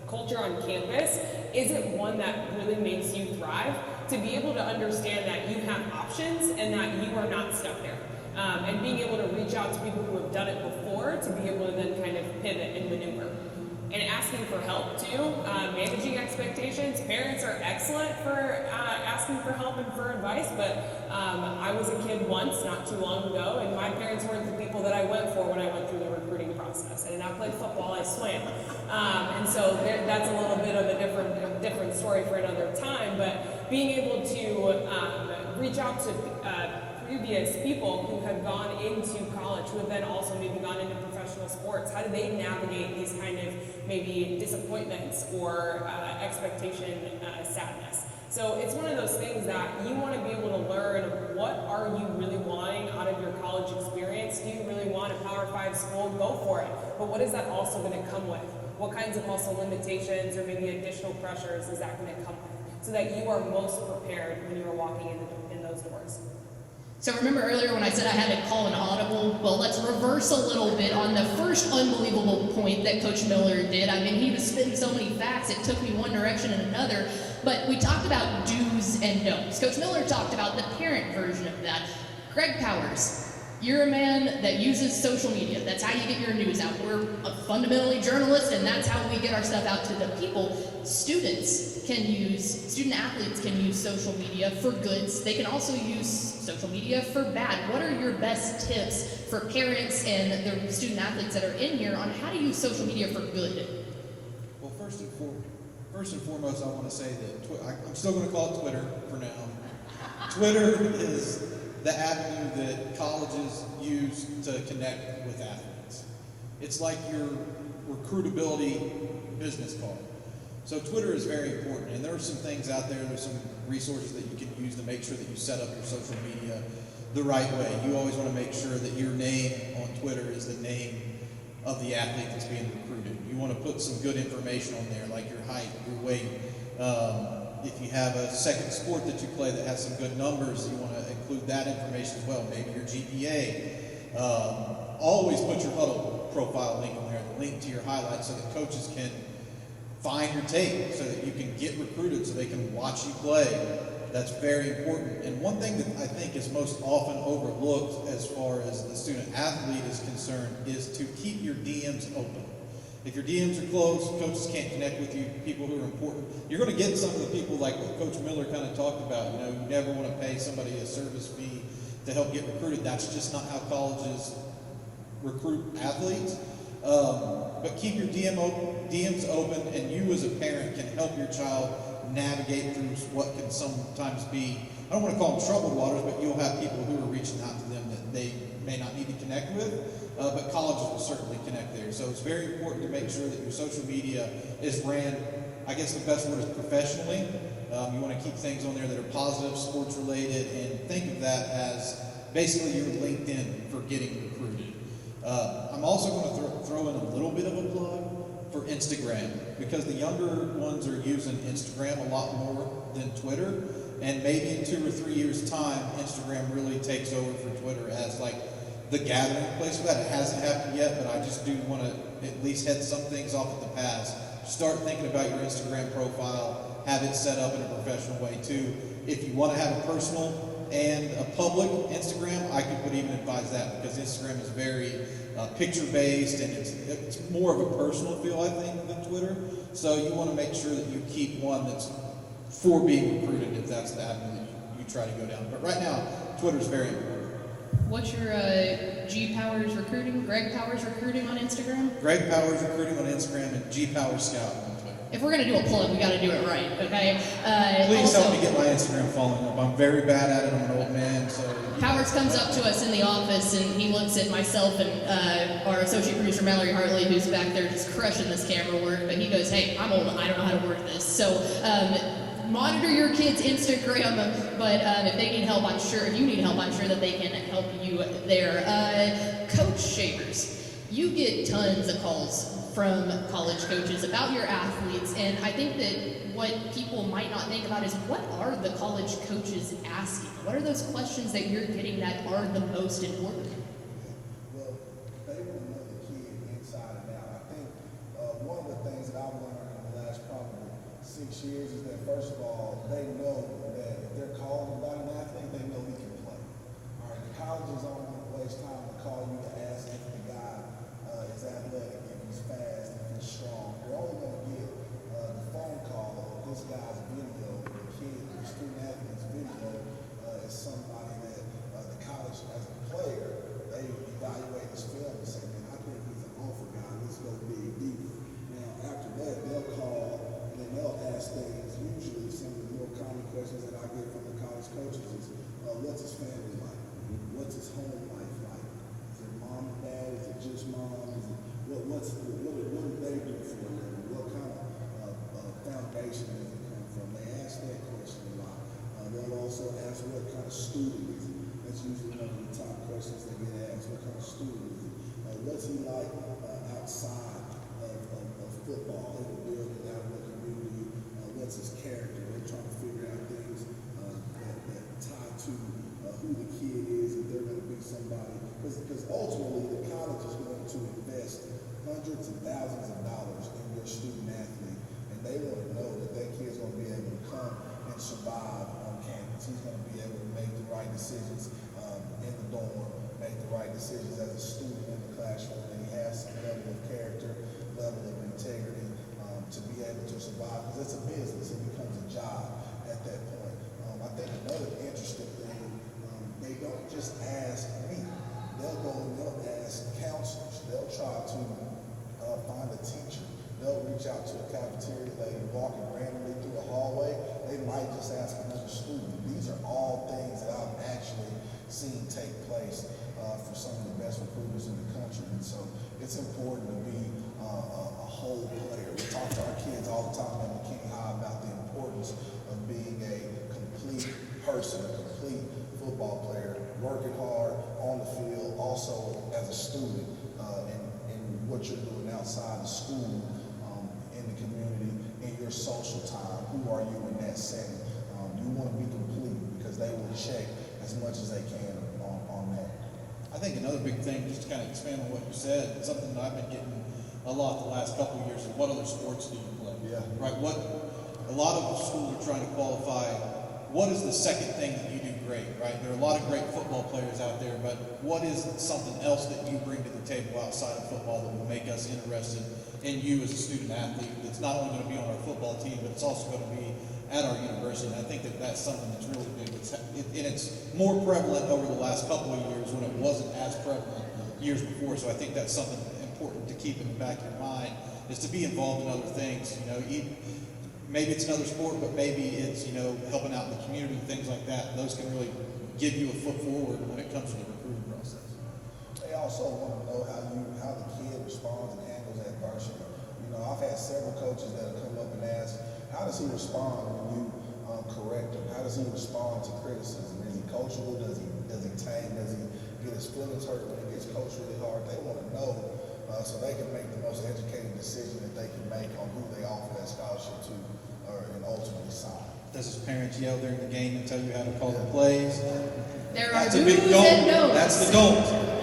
culture on campus isn't one that really makes you thrive, to be able to understand that you have options and that you are not stuck there. And being able to reach out to people who have done it before to be able to then kind of pivot and maneuver. And asking for help too, managing expectations. Parents are excellent for asking for help and for advice, but I was a kid once, not too long ago, and my parents weren't the people that I went for when I went through the recruiting process. I did not play football, I swam. And so that's a little bit of a different story for another time, but being able to reach out to previous people who have gone into college, who have then also maybe gone into professional sports, how do they navigate these kind of maybe disappointments or expectation sadness? So it's one of those things that you want to be able to learn, what are you really wanting out of your college experience? Do you really want a Power 5 school? Go for it. But what is that also going to come with? What kinds of also limitations or maybe additional pressures is that going to come with? So that you are most prepared when you are walking in those doors. So remember earlier when I said I had to call an audible? Well, let's reverse a little bit on the first unbelievable point that Coach Miller did. I mean, he was spitting so many facts, it took me one direction and another. But we talked about do's and don'ts. Coach Miller talked about the parent version of that. Greg Powers, you're a man that uses social media. That's how you get your news out. We're fundamentally journalists, and that's how we get our stuff out to the people. Student athletes can use social media for goods. They can also use social media for bad. What are your best tips for parents and the student athletes that are in here on how to use social media for good? Well, first and foremost, I want to say that I'm still going to call it Twitter for now. Twitter is the avenue that colleges use to connect with athletes. It's like your recruitability business card. So Twitter is very important, and there are some things out there, there's some resources that you can use to make sure that you set up your social media the right way. You always want to make sure that your name on Twitter is the name of the athlete that's being recruited. You want to put some good information on there, like your height, your weight. If you have a second sport that you play that has some good numbers, you want to include that information as well, maybe your GPA. Always put your huddle profile link on there, the link to your highlights, so that coaches can find your tape, so that you can get recruited, so they can watch you play. That's very important. And one thing that I think is most often overlooked as far as the student athlete is concerned is to keep your DMs open. If your DMs are closed, coaches can't connect with you, people who are important. You're going to get some of the people like what Coach Miller kind of talked about. You know, you never want to pay somebody a service fee to help get recruited. That's just not how colleges recruit athletes. But keep your DMs open, and you as a parent can help your child navigate through what can sometimes be, I don't want to call them troubled waters, but you'll have people who are reaching out to them that they may not need to connect with. But colleges will certainly connect there. So it's very important to make sure that your social media is ran, I guess the best word is professionally. You want to keep things on there that are positive, sports related, and think of that as basically your LinkedIn for getting recruited. I'm also going to throw in a little bit of a plug for Instagram, because the younger ones are using Instagram a lot more than Twitter. And maybe in 2 or 3 years' time, Instagram really takes over for Twitter as like the gathering place for that. It hasn't happened yet, but I just do want to at least head some things off at the pass. Start thinking about your Instagram profile, have it set up in a professional way too. If you want to have a personal and a public Instagram, I would even advise that, because Instagram is very picture-based, and it's more of a personal feel, I think, than Twitter. So you want to make sure that you keep one that's for being recruited, if that's the avenue that you try to go down. But right now, Twitter's very important. What's your G Powers Recruiting, Greg Powers Recruiting on Instagram? Greg Powers Recruiting on Instagram and G Powers Scouting on Twitter. If we're going to do a plug, we got to do it right, okay? Please also, help me get my Instagram following up. I'm very bad at it. I'm an old man, so... Powers comes up to us in the office, and he looks at myself and our associate producer, Mallory Hartley, who's back there just crushing this camera work, but he goes, hey, I'm old, I don't know how to work this. So monitor your kids' Instagram, but if they need help, if you need help, I'm sure that they can help you there. Coach Shavers, you get tons of calls from college coaches about your athletes, and I think that what people might not think about is, what are the college coaches asking? What are those questions that you're getting that are the most important? Well, they want to know the kid inside and out. I think one of the things that I've learned in the last probably 6 years is that, first of all, they know that if they're calling about an athlete, they know he can play. All right, the colleges aren't going to waste time to call you to ask if the guy is athletic, if he's fast, if he's strong. You're only going to get the phone call of this guy's video, the kid, the student athlete's video, is somebody that the college, as a player, they evaluate his film and say, man, I think he's an offer guy. Let's go dig deeper. Now, after that, they'll call and then they'll ask things, usually some of the more common What's he like outside of football in the building, out in the community? What's his character? They're trying to figure out things that tie to who the kid is, if they're going to be somebody. Because ultimately, the college is going to invest hundreds and thousands of dollars in your student athlete, and they want to know that that kid's going to be able to come and survive on campus. He's going to be able to make the right decisions in the dorm, make the right decisions as a student in the classroom, and he has some level of character, level of integrity to be able to survive, because it's a business. It becomes a job at that point. I think another interesting thing, they don't just ask me. They'll go and they'll ask counselors. They'll try to find a teacher. They'll reach out to a cafeteria lady walking randomly through a hallway. They might just ask another student. These are all things that I've actually seen take place for some of the best recruiters in the country. And so it's important to be a whole player. We talk to our kids all the time at McKinney High about the importance of being a complete person, a complete football player, working hard on the field, also as a student, in what you're doing outside of school, in the community, in your social time. Who are you in that setting? You want to be complete, because they will check as much as they can on that. I think another big thing, just to kind of expand on what you said, something that I've been getting a lot the last couple of years is, what other sports do you play? Yeah. Right. What a lot of schools are trying to qualify. What is the second thing that you do great? Right. There are a lot of great football players out there, but what is something else that you bring to the table outside of football that will make us interested in you as a student athlete? That's not only going to be on our football team, but it's also going to be at our university. And I think that that's something that's really big. And it's more prevalent over the last couple of years when it wasn't as prevalent years before. So I think that's something important to keep in the back of your mind, is to be involved in other things. You know, maybe it's another sport, but maybe it's, helping out in the community, things like that. Those can really give you a foot forward when it comes to the recruiting process. They also want to know how the kid responds and handles adversity. I've had several coaches that have come up and asked, how does he respond when you correct him? How does he respond to criticism? Is he coachable? Does he tame? Does he get his feelings hurt when he gets coached really hard? They want to know so they can make the most educated decision that they can make on who they offer that scholarship to and ultimately sign. Does his parents yell during the game and tell you how to call the plays? There That's are a big do's don't. and don'ts. That's the don't.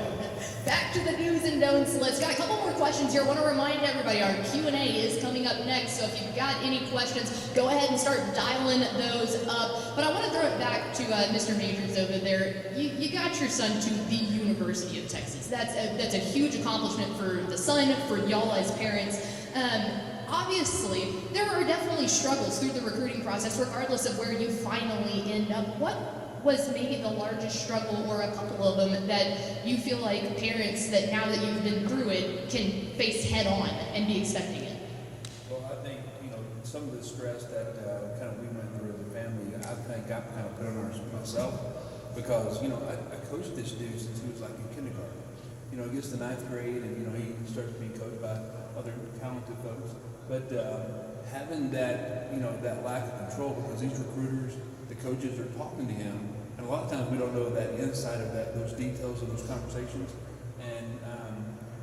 Back to the do's and don'ts list. Got a couple more questions here. I want to remind everybody our Q&A is coming up next, so if you've got any questions, go ahead and start dialing those up. But I want to throw it back to Mr. Majors over there. You got your son to the University of Texas. That's a huge accomplishment for the son, for y'all as parents. Obviously, there are definitely struggles through the recruiting process, regardless of where you finally end up. What was maybe the largest struggle, or a couple of them, that you feel like parents that now that you've been through it can face head on and be expecting it? Well, I think, some of the stress that kind of we went through as a family, I think I kind of put on myself, because, I coached this dude since he was like in kindergarten. He gets to ninth grade, and, he starts being coached by other talented folks. But having that, that lack of control, because these recruiters, the coaches are talking to him, and a lot of times we don't know that inside of that, those details of those conversations. And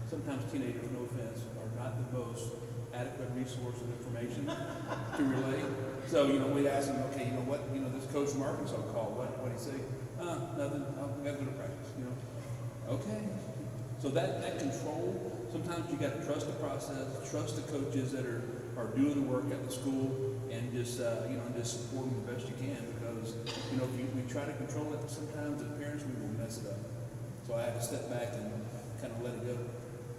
sometimes teenagers, no offense, are not the most adequate resource of information to relay. So, we'd ask him, okay, what, this coach from Arkansas called, what did he say? Nothing, I'm going to go to practice, Okay. So that control, sometimes you got to trust the process, trust the coaches that are doing the work at the school, and just just support them the best you can, because if we try to control it, sometimes as parents we will mess it up. So I had to step back and kind of let it go.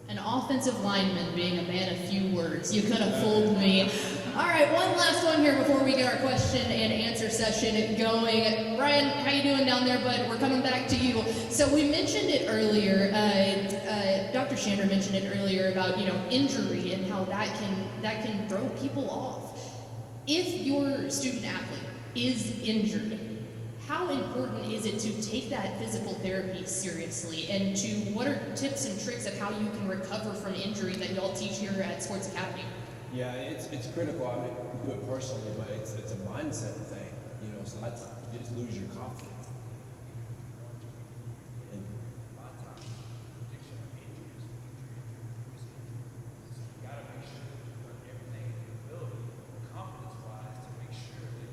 An offensive lineman being a man of few words. You could have fooled me. All right, one last one here before we get our question and answer session going. Brian, how you doing down there, bud? We're coming back to you. So we mentioned it earlier. Dr. Shander mentioned it earlier about injury and how that can throw people off. If your student athlete is injured, how important is it to take that physical therapy seriously, and what are tips and tricks of how you can recover from injury that y'all teach here at Sports Academy? Yeah, it's critical. I mean, do it personally, but it's a mindset thing. So that's, you just lose your confidence. And a lot of times, addiction and injuries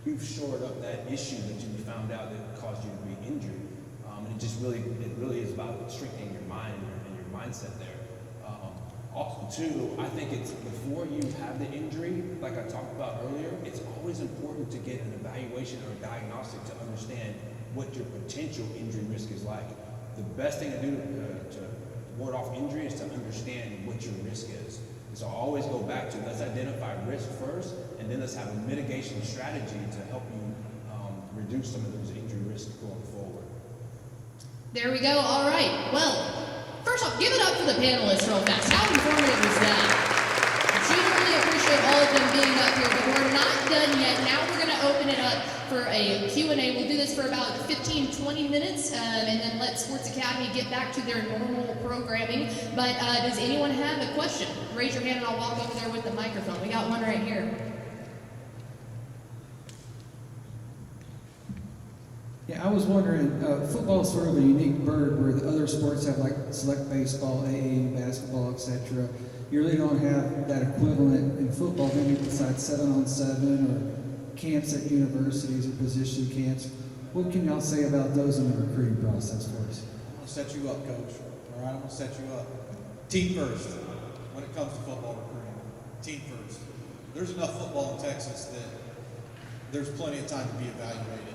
you've shored up that issue that you found out that caused you to be injured. And it really is about strengthening your mind and your mindset there. Also, too, I think it's before you have the injury, like I talked about earlier, it's always important to get an evaluation or a diagnostic to understand what your potential injury risk is like. The best thing to do to ward off injury is to understand what your risk is. And so I always go back to let's identify risk first, and then let's have a mitigation strategy to help you reduce some of those injury risks going forward. There we go. All right. Well, first off, give it up for the panelists real fast. How informative was that? Genuinely appreciate all of them being up here, but we're not done yet. Now we're going to open it up for a Q&A. We'll do this for about 15, 20 minutes, and then let Sports Academy get back to their normal programming. But does anyone have a question? Raise your hand and I'll walk over there with the microphone. We got one right here. Yeah, I was wondering, football is sort of a unique bird where the other sports have like select baseball, AA, basketball, etc. You really don't have that equivalent in football, maybe besides 7-on-7 or camps at universities or position camps. What can y'all say about those in the recruiting process for us? I'm going to set you up, Coach. All right, I'm going to set you up. Team first when it comes to football recruiting. Team first. There's enough football in Texas that there's plenty of time to be evaluated.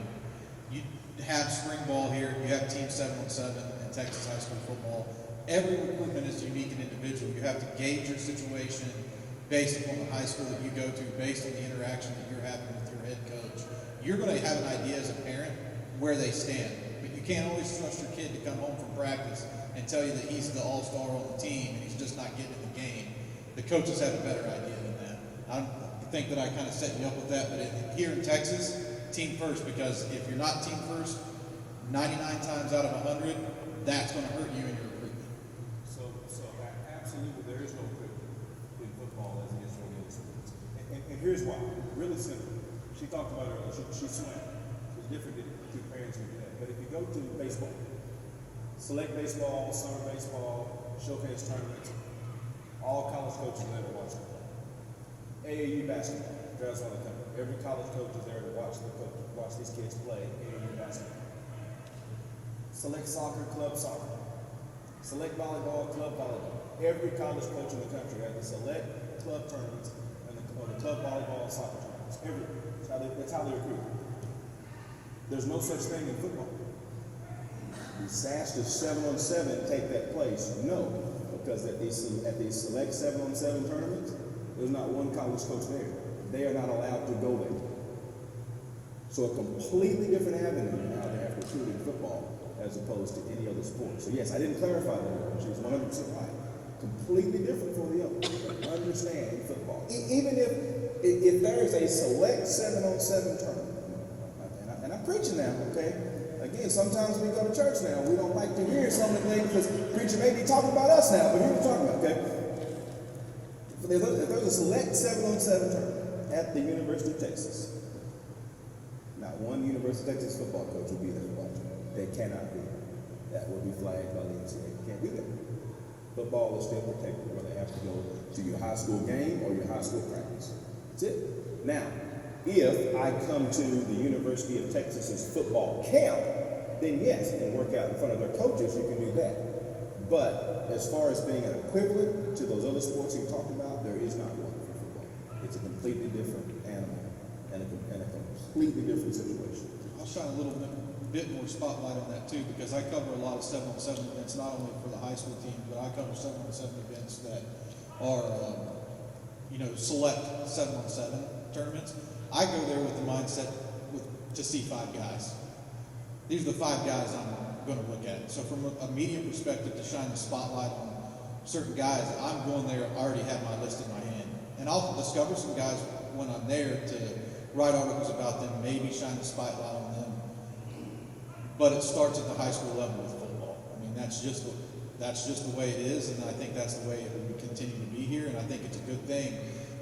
You have spring ball here, you have team 7-on-7 in Texas high school football. Every recruitment is unique and individual. You have to gauge your situation based upon the high school that you go to, based on the interaction that you're having with your head coach. You're going to have an idea as a parent where they stand, but you can't always trust your kid to come home from practice and tell you that he's the all-star on the team and he's just not getting in the game. The coaches have a better idea than that. I think that I kind of set you up with that, but here in Texas, team first, because if you're not team first, 99 times out of 100, that's going to hurt you in your recruitment. So absolutely, there is no equivalent in football as it is for the other sports. And here's why. Really simple. She talked about it earlier. She swam. It's different than two parents would do that. But if you go to baseball, select baseball, summer baseball, showcase tournaments, all college coaches are there to watch them play. AAU basketball, drives on the country. Every college coach is there to watch these kids play AAU basketball. Select soccer, club soccer. Select volleyball, club volleyball. Every college coach in the country has the select club tournaments and the club volleyball and soccer tournaments. That's how they recruit. There's no such thing in football. Disaster 7-on-7 take that place? No, because at these select 7-on-7 tournaments, there's not one college coach there. They are not allowed to go there. So a completely different avenue now they have recruiting football as opposed to any other sport. So yes, I didn't clarify that. She was 100% right. Completely different for the other. Understand football. Even if there is a select 7-on-7 tournament, and I'm preaching now, okay? Again, sometimes we go to church now. We don't like to hear some of the things because the preacher may be talking about us now, but here's what we're talking about, okay? If there's a select 7-on-7 tournament at the University of Texas, not one University of Texas football coach will be there to watch it. They cannot be. That will be flagged by the NCAA. You can't do that. Football is still protected, whether they have to go to your high school game or your high school practice. That's it. Now, if I come to the University of Texas's football camp, then yes, and work out in front of their coaches, you can do that. But as far as being an equivalent to those other sports you talked about, there is not one for football. It's a completely different animal and a completely different situation. I'll shine a little bit more spotlight on that too, because I cover a lot of 7-on-7 events, not only for the high school teams, but I cover 7-on-7 events that are, select 7-on-7 tournaments. I go there with the mindset to see 5 guys. These are the 5 guys I'm going to look at. So from a media perspective, to shine the spotlight on certain guys, I'm going there, I already have my list in my hand. And I'll discover some guys when I'm there to write articles about them, maybe shine the spotlight on them. But it starts at the high school level with football. I mean, that's just the way it is, and I think that's the way it will continue to be here, and I think it's a good thing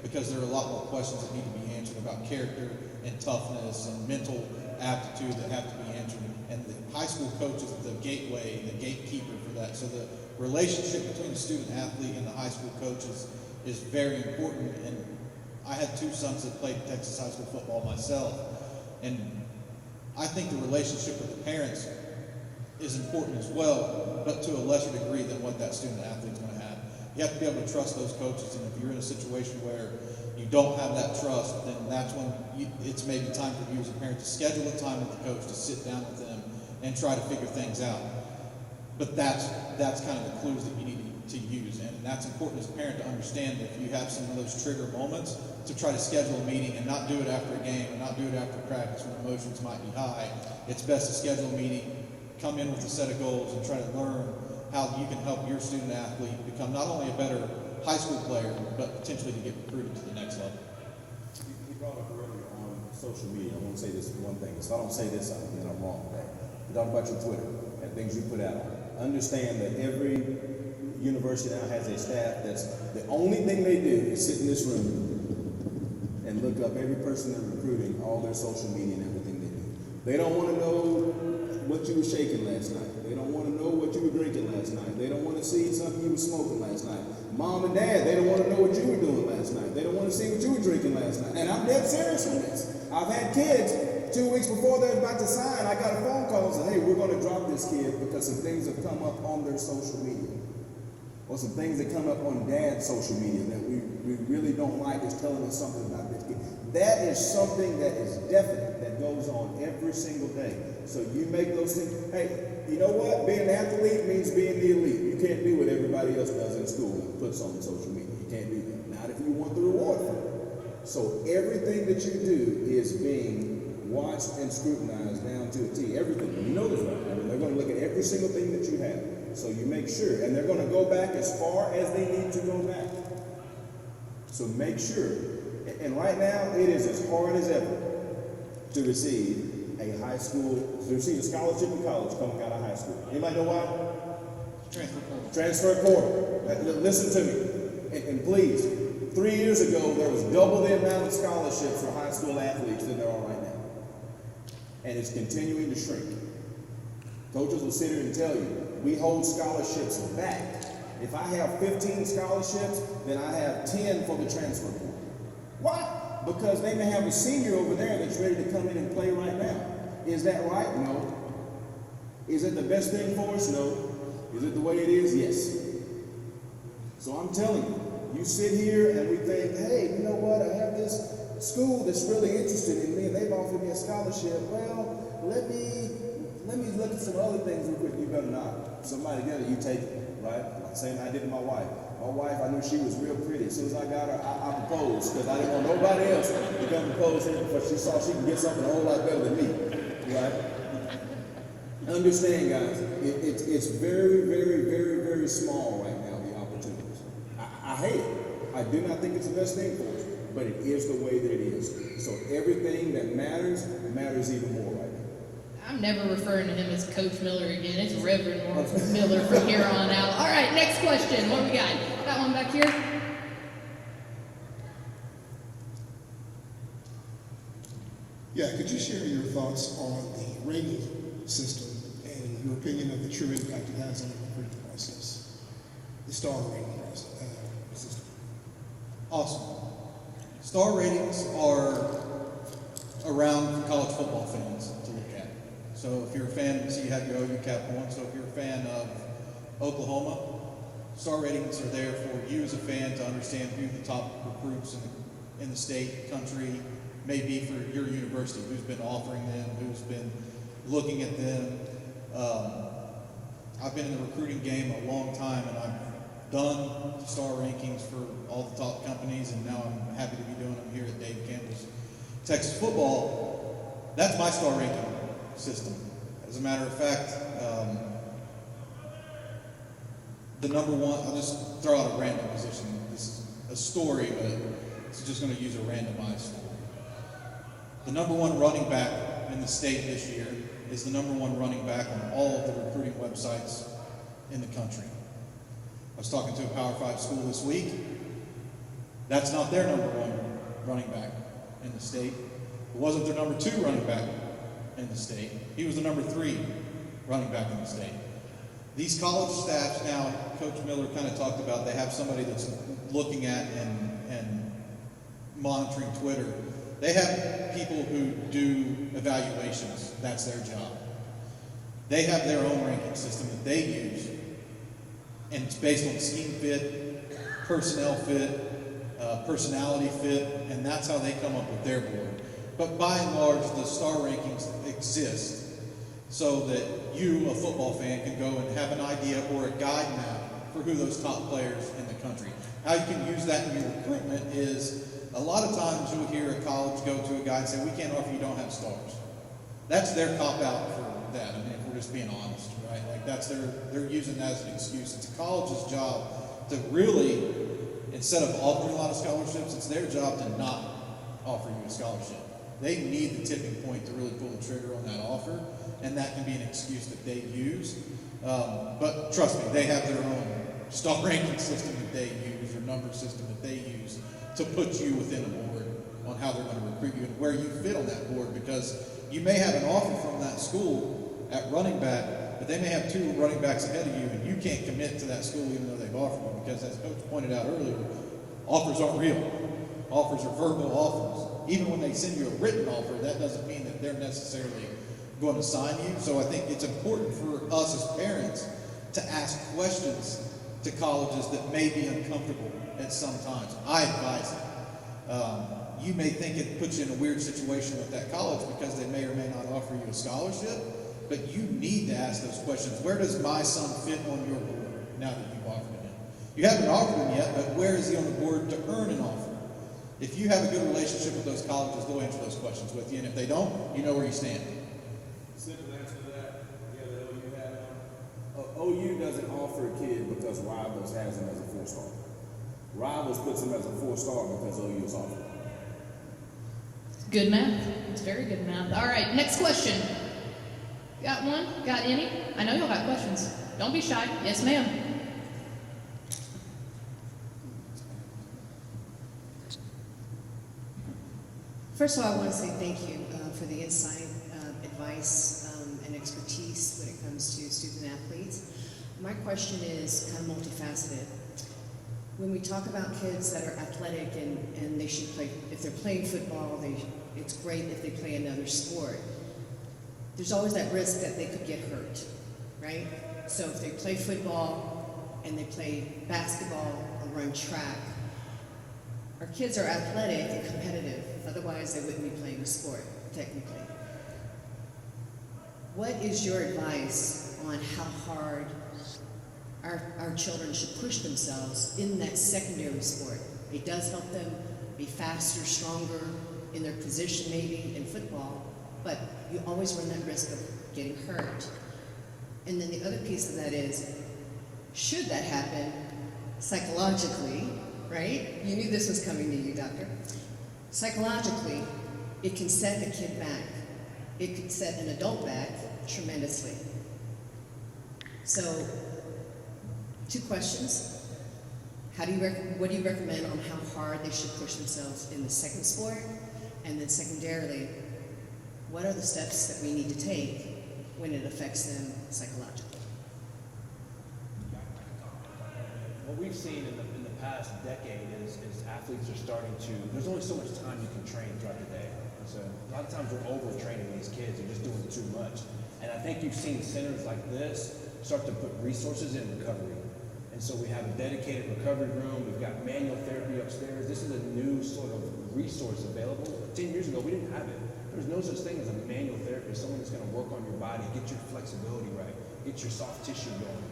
because there are a lot more questions that need to be answered about character and toughness and mental aptitude that have to be answered. And the high school coach is the gateway, the gatekeeper for that. So the relationship between the student athlete and the high school coach is very important. And I had 2 sons that played Texas high school football myself. And I think the relationship with the parents is important as well, but to a lesser degree than what that student athlete's going to have. You have to be able to trust those coaches, and if you're in a situation where you don't have that trust, then that's when it's maybe time for you as a parent to schedule a time with the coach to sit down with them and try to figure things out. But that's kind of the clues that you need to use, and that's important as a parent to understand that if you have some of those trigger moments, to try to schedule a meeting and not do it after a game and not do it after practice when emotions might be high. It's best to schedule a meeting, come in with a set of goals, and try to learn how you can help your student athlete become not only a better high school player, but potentially to get recruited to the next level. You brought up earlier on social media. I want to say this one thing. If I don't say this, then I'm wrong. Okay? You talk about your Twitter and things you put out. Understand that every university now has a staff that's the only thing they do is sit in this room and look up every person they're recruiting, all their social media and everything they do. They don't want to know what you were shaking last night. They don't want to know what you were drinking last night. They don't want to see something you were smoking last night. Mom and dad, they don't want to know what you were doing last night. They don't want to see what you were drinking last night. And I'm dead serious with this. I've had kids, 2 weeks before they're about to sign, I got a phone call and said, hey, we're going to drop this kid because some things have come up on their social media. Or some things that come up on dad's social media that we really don't like is telling us something about this kid. That is something that is definite, that goes on every single day. So you make those things. Hey, you know what? Being an athlete means being the elite. You can't do what everybody else does in school and puts on social media. You can't do that. Not if you want the reward for it. So everything that you do is being watched and scrutinized down to a T. Everything. You know this, right? I mean, they're going to look at every single thing that you have. So you make sure. And they're going to go back as far as they need to go back. So make sure. And right now, it is as hard as ever to receive a high school, to receive a scholarship in college coming out of high school. Anybody know why? Transfer portal. Listen to me. And please, 3 years ago, there was double the amount of scholarships for high school athletes than there are right now. And it's continuing to shrink. Coaches will sit here and tell you, we hold scholarships back. If I have 15 scholarships, then I have 10 for the transfer portal. Why? Because they may have a senior over there that's ready to come in and play right now. Is that right? No. Is it the best thing for us? No. Is it the way it is? Yes. So I'm telling you, you sit here and we think, hey, you know what? I have this school that's really interested in me and they've offered me a scholarship. Well, let me look at some other things real quick. You better not. Somebody together, you take it, right? I'm saying I did to my wife. My wife, I knew she was real pretty. As soon as I got her, I proposed because I didn't want nobody else to come propose to her before she saw she could get something a whole lot better than me, right? Understand, guys, it's very, very, very, very small right now, the opportunities. I hate it. I do not think it's the best thing for us, but it is the way that it is. So everything that matters even more right now. I'm never referring to him as Coach Miller again. It's Reverend Miller from here on out. All right, next question. What do we got? Got one back here? Yeah, could you share your thoughts on the rating system and your opinion of the true impact it has on the recruiting process? The star rating process, system. Awesome. Star ratings are around for college football fans to look at. So if you're a fan, so you have your OU cap on. So if you're a fan of Oklahoma, star ratings are there for you as a fan to understand who the top recruits in the state, country may be for your university, who's been offering them, who's been looking at them. I've been in the recruiting game a long time, and I've done star rankings for all the top companies, and now I'm happy to be doing them here at Dave Campbell's Texas Football. That's my star ranking system. As a matter of fact, the number one, I'll just throw out a random position. This is a story, but it's just going to use a randomized story. The number one running back in the state this year is the number one running back on all of the recruiting websites in the country. I was talking to a Power 5 school this week. That's not their number one running back in the state. It wasn't their number two running back in the state. He was the number 3 running back in the state. These college staffs now, Coach Miller kind of talked about, they have somebody that's looking at and monitoring Twitter They have people who do evaluations. That's their job. They have their own ranking system that they use, and it's based on scheme fit, personnel fit, personality fit, and that's how they come up with their board. But by and large, the star rankings exist so that you, a football fan, can go and have an idea or a guide map for who those top players in the country. How you can use that in your recruitment is, a lot of times you'll hear a college go to a guy and say, we can't offer you, don't have stars. That's their cop-out for that. I mean, if we're just being honest, right? Like they're using that as an excuse. It's a college's job to really, instead of offering a lot of scholarships, it's their job to not offer you a scholarship. They need the tipping point to really pull the trigger on that offer, and that can be an excuse that they use. But trust me, they have their own star ranking system that they use, or number system that they use to put you within a board on how they're going to recruit you and where you fit on that board, because you may have an offer from that school at running back, but they may have 2 running backs ahead of you, and you can't commit to that school even though they've offered you, because as Coach pointed out earlier, offers aren't real. Offers are verbal offers. Even when they send you a written offer, that doesn't mean that they're necessarily going to sign you. So I think it's important for us as parents to ask questions to colleges that may be uncomfortable at some times. I advise it. You may think it puts you in a weird situation with that college because they may or may not offer you a scholarship, but you need to ask those questions. Where does my son fit on your board now that you've offered him? You haven't offered him yet, but where is he on the board to earn an offer? If you have a good relationship with those colleges, they'll answer those questions with you, and if they don't, you know where you stand. Simple answer to that, yeah, the OU had OU doesn't offer a kid because Rivals has him as a 4-star. Rivals puts him as a 4-star because OU is offering. Good math. It's very good math. All right, next question. Got one? Got any? I know y'all got questions. Don't be shy. Yes, ma'am. First of all, I want to say thank you for the insight, advice, and expertise when it comes to student athletes. My question is kind of multifaceted. When we talk about kids that are athletic and they should play, if they're playing football, it's great if they play another sport. There's always that risk that they could get hurt, right? So if they play football and they play basketball or run track, our kids are athletic and competitive, otherwise they wouldn't be playing a sport, technically. What is your advice on how hard our children should push themselves in that secondary sport? It does help them be faster, stronger in their position maybe in football, but you always run that risk of getting hurt. And then the other piece of that is, should that happen psychologically, right? You knew this was coming to you, doctor. Psychologically, it can set a kid back. It could set an adult back tremendously. So, 2 questions. What do you recommend on how hard they should push themselves in the second sport? And then secondarily, what are the steps that we need to take when it affects them psychologically? What we've seen in the past decade is athletes are starting to, there's only so much time you can train throughout the day. So a lot of times we're overtraining these kids, they're just doing too much. And I think you've seen centers like this start to put resources in recovery. And so we have a dedicated recovery room, we've got manual therapy upstairs. This is a new sort of resource available. 10 years ago, we didn't have it. There's no such thing as a manual therapist, someone that's gonna work on your body, get your flexibility right, get your soft tissue going,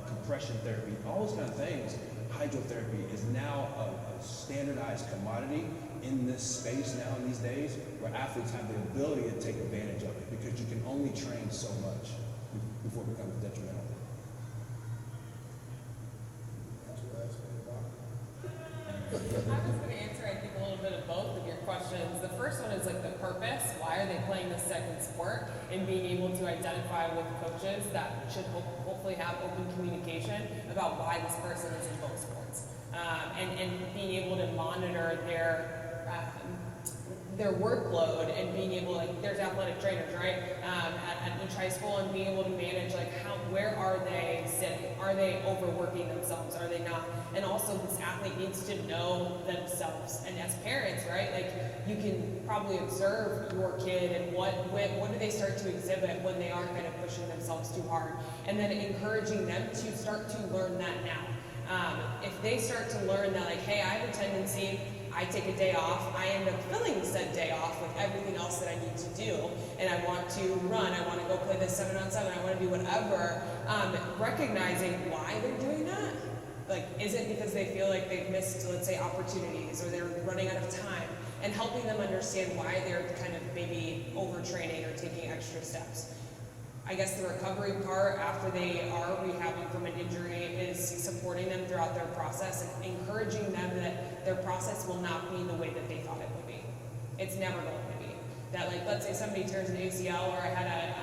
compression therapy, all those kind of things. Hydrotherapy is now a standardized commodity in this space now in these days, where athletes have the ability to take advantage of it because you can only train so much before it becomes detrimental. I was going to answer, I think, a little bit of both of your questions. The first one is like the purpose. Why are they playing this second sport? And being able to identify with coaches that should hopefully have open communication about why this person is in both sports. And being able to monitor their workload and being able, like, there's athletic trainers, right, at each high school, and being able to manage, like, where are they sitting? Are they overworking themselves? Are they not? And also, this athlete needs to know themselves. And as parents, right, like, you can probably observe your kid and what do they start to exhibit when they are kind of pushing themselves too hard, and then encouraging them to start to learn that now. If they start to learn that, like, hey, I have a tendency, I take a day off, I end up filling said day off with everything else that I need to do, and I want to run, I want to go play this 7-on-7, I want to do whatever, recognizing why they're doing that. Like, is it because they feel like they've missed, let's say, opportunities, or they're running out of time, and helping them understand why they're kind of maybe overtraining or taking extra steps. I guess the recovery part after they are rehabbing from an injury is supporting them throughout their process and encouraging them that their process will not be the way that they thought it would be. It's never going to be. That, like, let's say somebody tears an ACL, or I had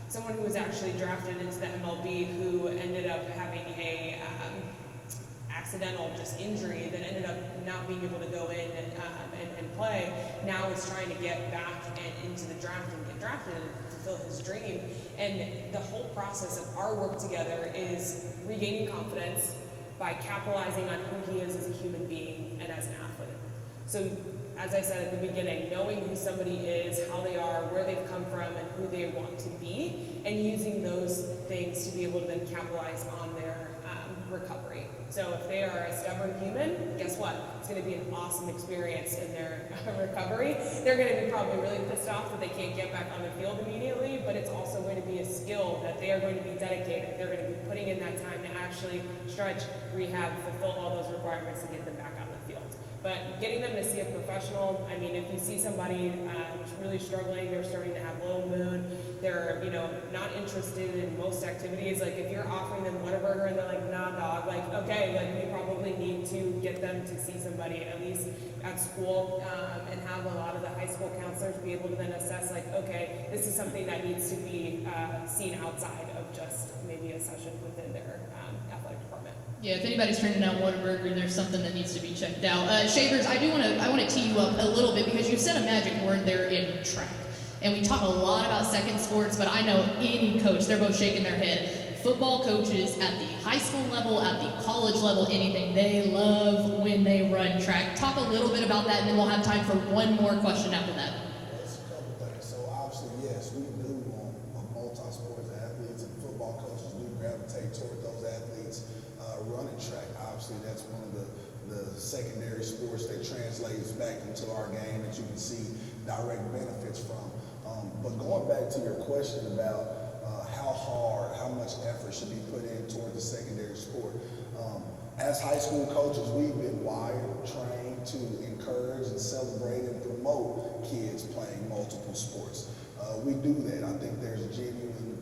someone who was actually drafted into the MLB who ended up having a accidental just injury that ended up not being able to go in and play. Now is trying to get back into the draft and get drafted and fulfill his dream. And the whole process of our work together is regaining confidence by capitalizing on who he is as a human being and as an athlete. So, as I said at the beginning, knowing who somebody is, how they are, where they've come from, and who they want to be, and using those things to be able to then capitalize on their recovery. So if they are a stubborn human, guess what? It's going to be an awesome experience in their recovery. They're going to be probably really pissed off that they can't get back on the field immediately, but it's also going to be a skill that they are going to be dedicated. They're going to be putting in that time to actually stretch, rehab, fulfill all those requirements to get them back on the field. But getting them to see a professional, I mean, if you see somebody really struggling, they're starting to have low mood, they're, not interested in most activities, like if you're offering them Whataburger and they're like, nah, dog, like, okay, like we probably need to get them to see somebody at least at school, and have a lot of the high school counselors be able to then assess, like, okay, this is something that needs to be seen outside of just maybe a session within their athletic department. Yeah, if anybody's turning down Whataburger, there's something that needs to be checked out. Shavers, I want to tee you up a little bit because you said a magic word there in track. And we talk a lot about second sports, but I know any coach, they're both shaking their head. Football coaches at the high school level, at the college level, anything, they love when they run track. Talk a little bit about that, and then we'll have time for one more question after that. There's a couple things. So obviously, yes, we do want multi-sports athletes, and football coaches do gravitate toward those athletes running track. Obviously, that's one of the secondary sports that translates back into our game that you can see direct benefits from. But going back to your question about how hard, how much effort should be put in toward the secondary sport. As high school coaches, we've been wired, trained to encourage and celebrate and promote kids playing multiple sports. We do that. I think there's a genuine,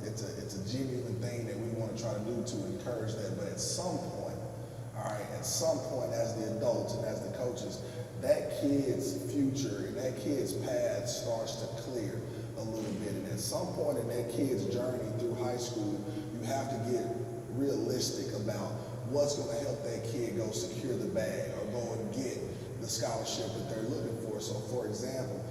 it's a genuine thing that we want to try to do to encourage that. But at some point, all right, at some point as the adults and as the coaches, that kid's future and that kid's path starts to clear a little bit. And at some point in that kid's journey through high school, you have to get realistic about what's going to help that kid go secure the bag or go and get the scholarship that they're looking for. So for example,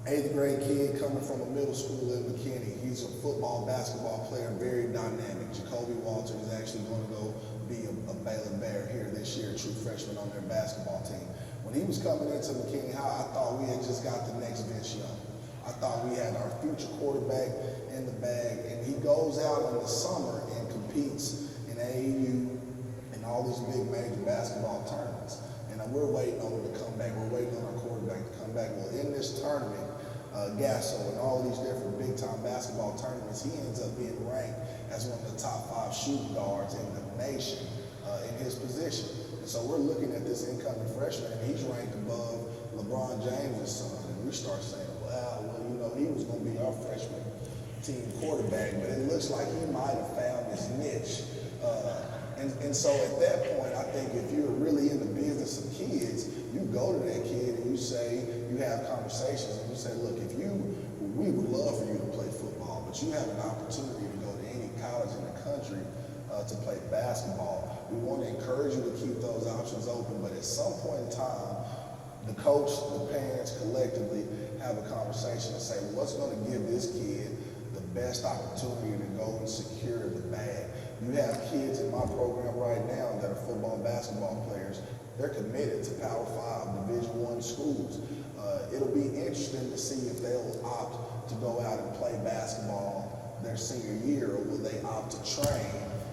8th grade kid coming from a middle school in McKinney, he's a football, basketball player, very dynamic. Jacoby Walter is actually going to go be a Baylor Bear here this year, true freshman on their basketball team. When he was coming into McKinney High, I thought we had just got the next Vince Young. I thought we had our future quarterback in the bag, and he goes out in the summer and competes in AAU and all these big major basketball tournaments. And we're waiting on him to come back. We're waiting on our quarterback to come back. Well, in this tournament, Gasso and all these different big-time basketball tournaments, he ends up being ranked as one of the top 5 shooting guards in the nation in his position. And so we're looking at this incoming freshman, and he's ranked above LeBron James' son. And we start saying, well, he was going to be our freshman team quarterback, but it looks like he might have found his niche. And so at that point, I think if you're really in the business of kids, you go to that kid and you say, you have conversations and you say, look, we would love for you to play football, but you have an opportunity to go to any college in the country to play basketball. We want to encourage you to keep those options open, but at some point in time, the coach, the parents collectively have a conversation and say, well, what's going to give this kid the best opportunity to go and secure the bag? You have kids in my program right now that are football and basketball players. They're committed to Power 5, Division I schools. It'll be interesting to see if they'll opt to go out and play basketball their senior year, or will they opt to train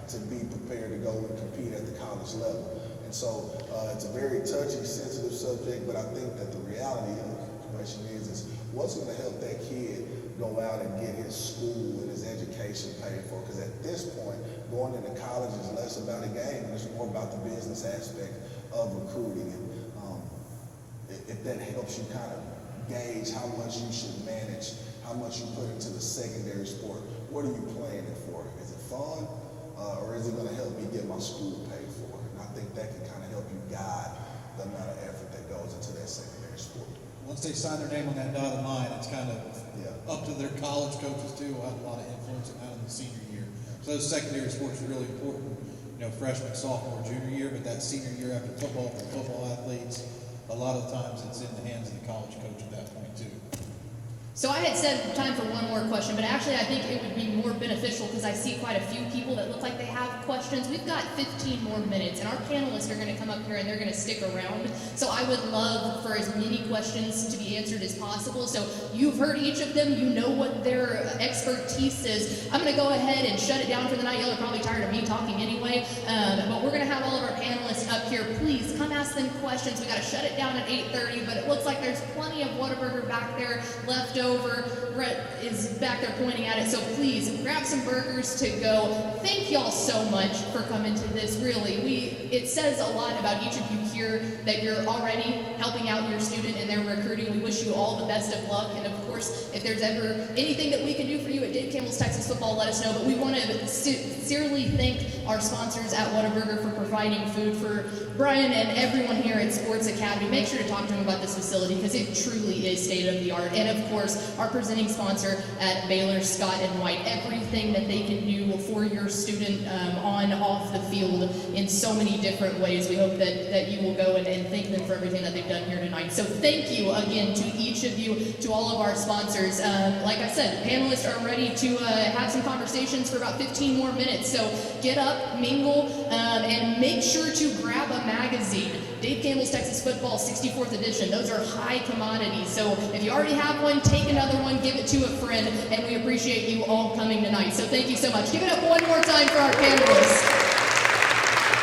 to be prepared to go and compete at the college level. And so it's a very touchy, sensitive subject, but I think that the reality of the situation is what's going to help that kid go out and get his school and his education paid for? Because at this point, going into college is less about a game and it's more about the business aspect of recruiting. And if that helps you kind of gauge how much you should manage, how much you put into the secondary sport, what are you playing it for? Is it fun? Or is it going to help me get my school paid for? And I think that can kind of help you guide the amount of effort that goes into that secondary sport. Once they sign their name on that dotted line, it's kind of up to their college coaches too. Will have a lot of influence out in the senior year. So those secondary sports are really important. You know, freshman, sophomore, junior year, but that senior year after football for football athletes, a lot of times it's in the hands of the college coach at that point too. So I had said time for one more question, but actually I think it would be more beneficial because I see quite a few people that look like they have questions. We've got 15 more minutes, and our panelists are going to come up here and they're going to stick around. So I would love for as many questions to be answered as possible. So you've heard each of them. You know what their expertise is. I'm going to go ahead and shut it down for the night. Y'all are probably tired of me talking anyway, but we're going to have all of our panelists up here. Please come ask them questions. We got to shut it down at 8:30, but it looks like there's plenty of Whataburger back there left over. Brett is back there pointing at it, so please grab some burgers to go. Thank y'all so much for coming to this. Really, it says a lot about each of you here that you're already helping out your student in their recruiting. We wish you all the best of luck, and of course, if there's ever anything that we can do for you at Dave Campbell's Texas Football, let us know. But we want to sincerely thank our sponsors at Whataburger for providing food for Brian and everyone here at Sports Academy. Make sure to talk to him about this facility because it truly is state of the art. And of course, our presenting sponsor at Baylor, Scott & White. Everything that they can do for your student on, off the field in so many different ways. We hope that you will go and thank them for everything that they've done here tonight. So thank you again to each of you, to all of our sponsors. Like I said, panelists are ready to have some conversations for about 15 more minutes. So get up, mingle, and make sure to grab a magazine. Dave Campbell's Texas Football 64th edition. Those are high commodities. So if you already have one, take another one, give it to a friend, and we appreciate you all coming tonight. So thank you so much. Give it up one more time for our panelists.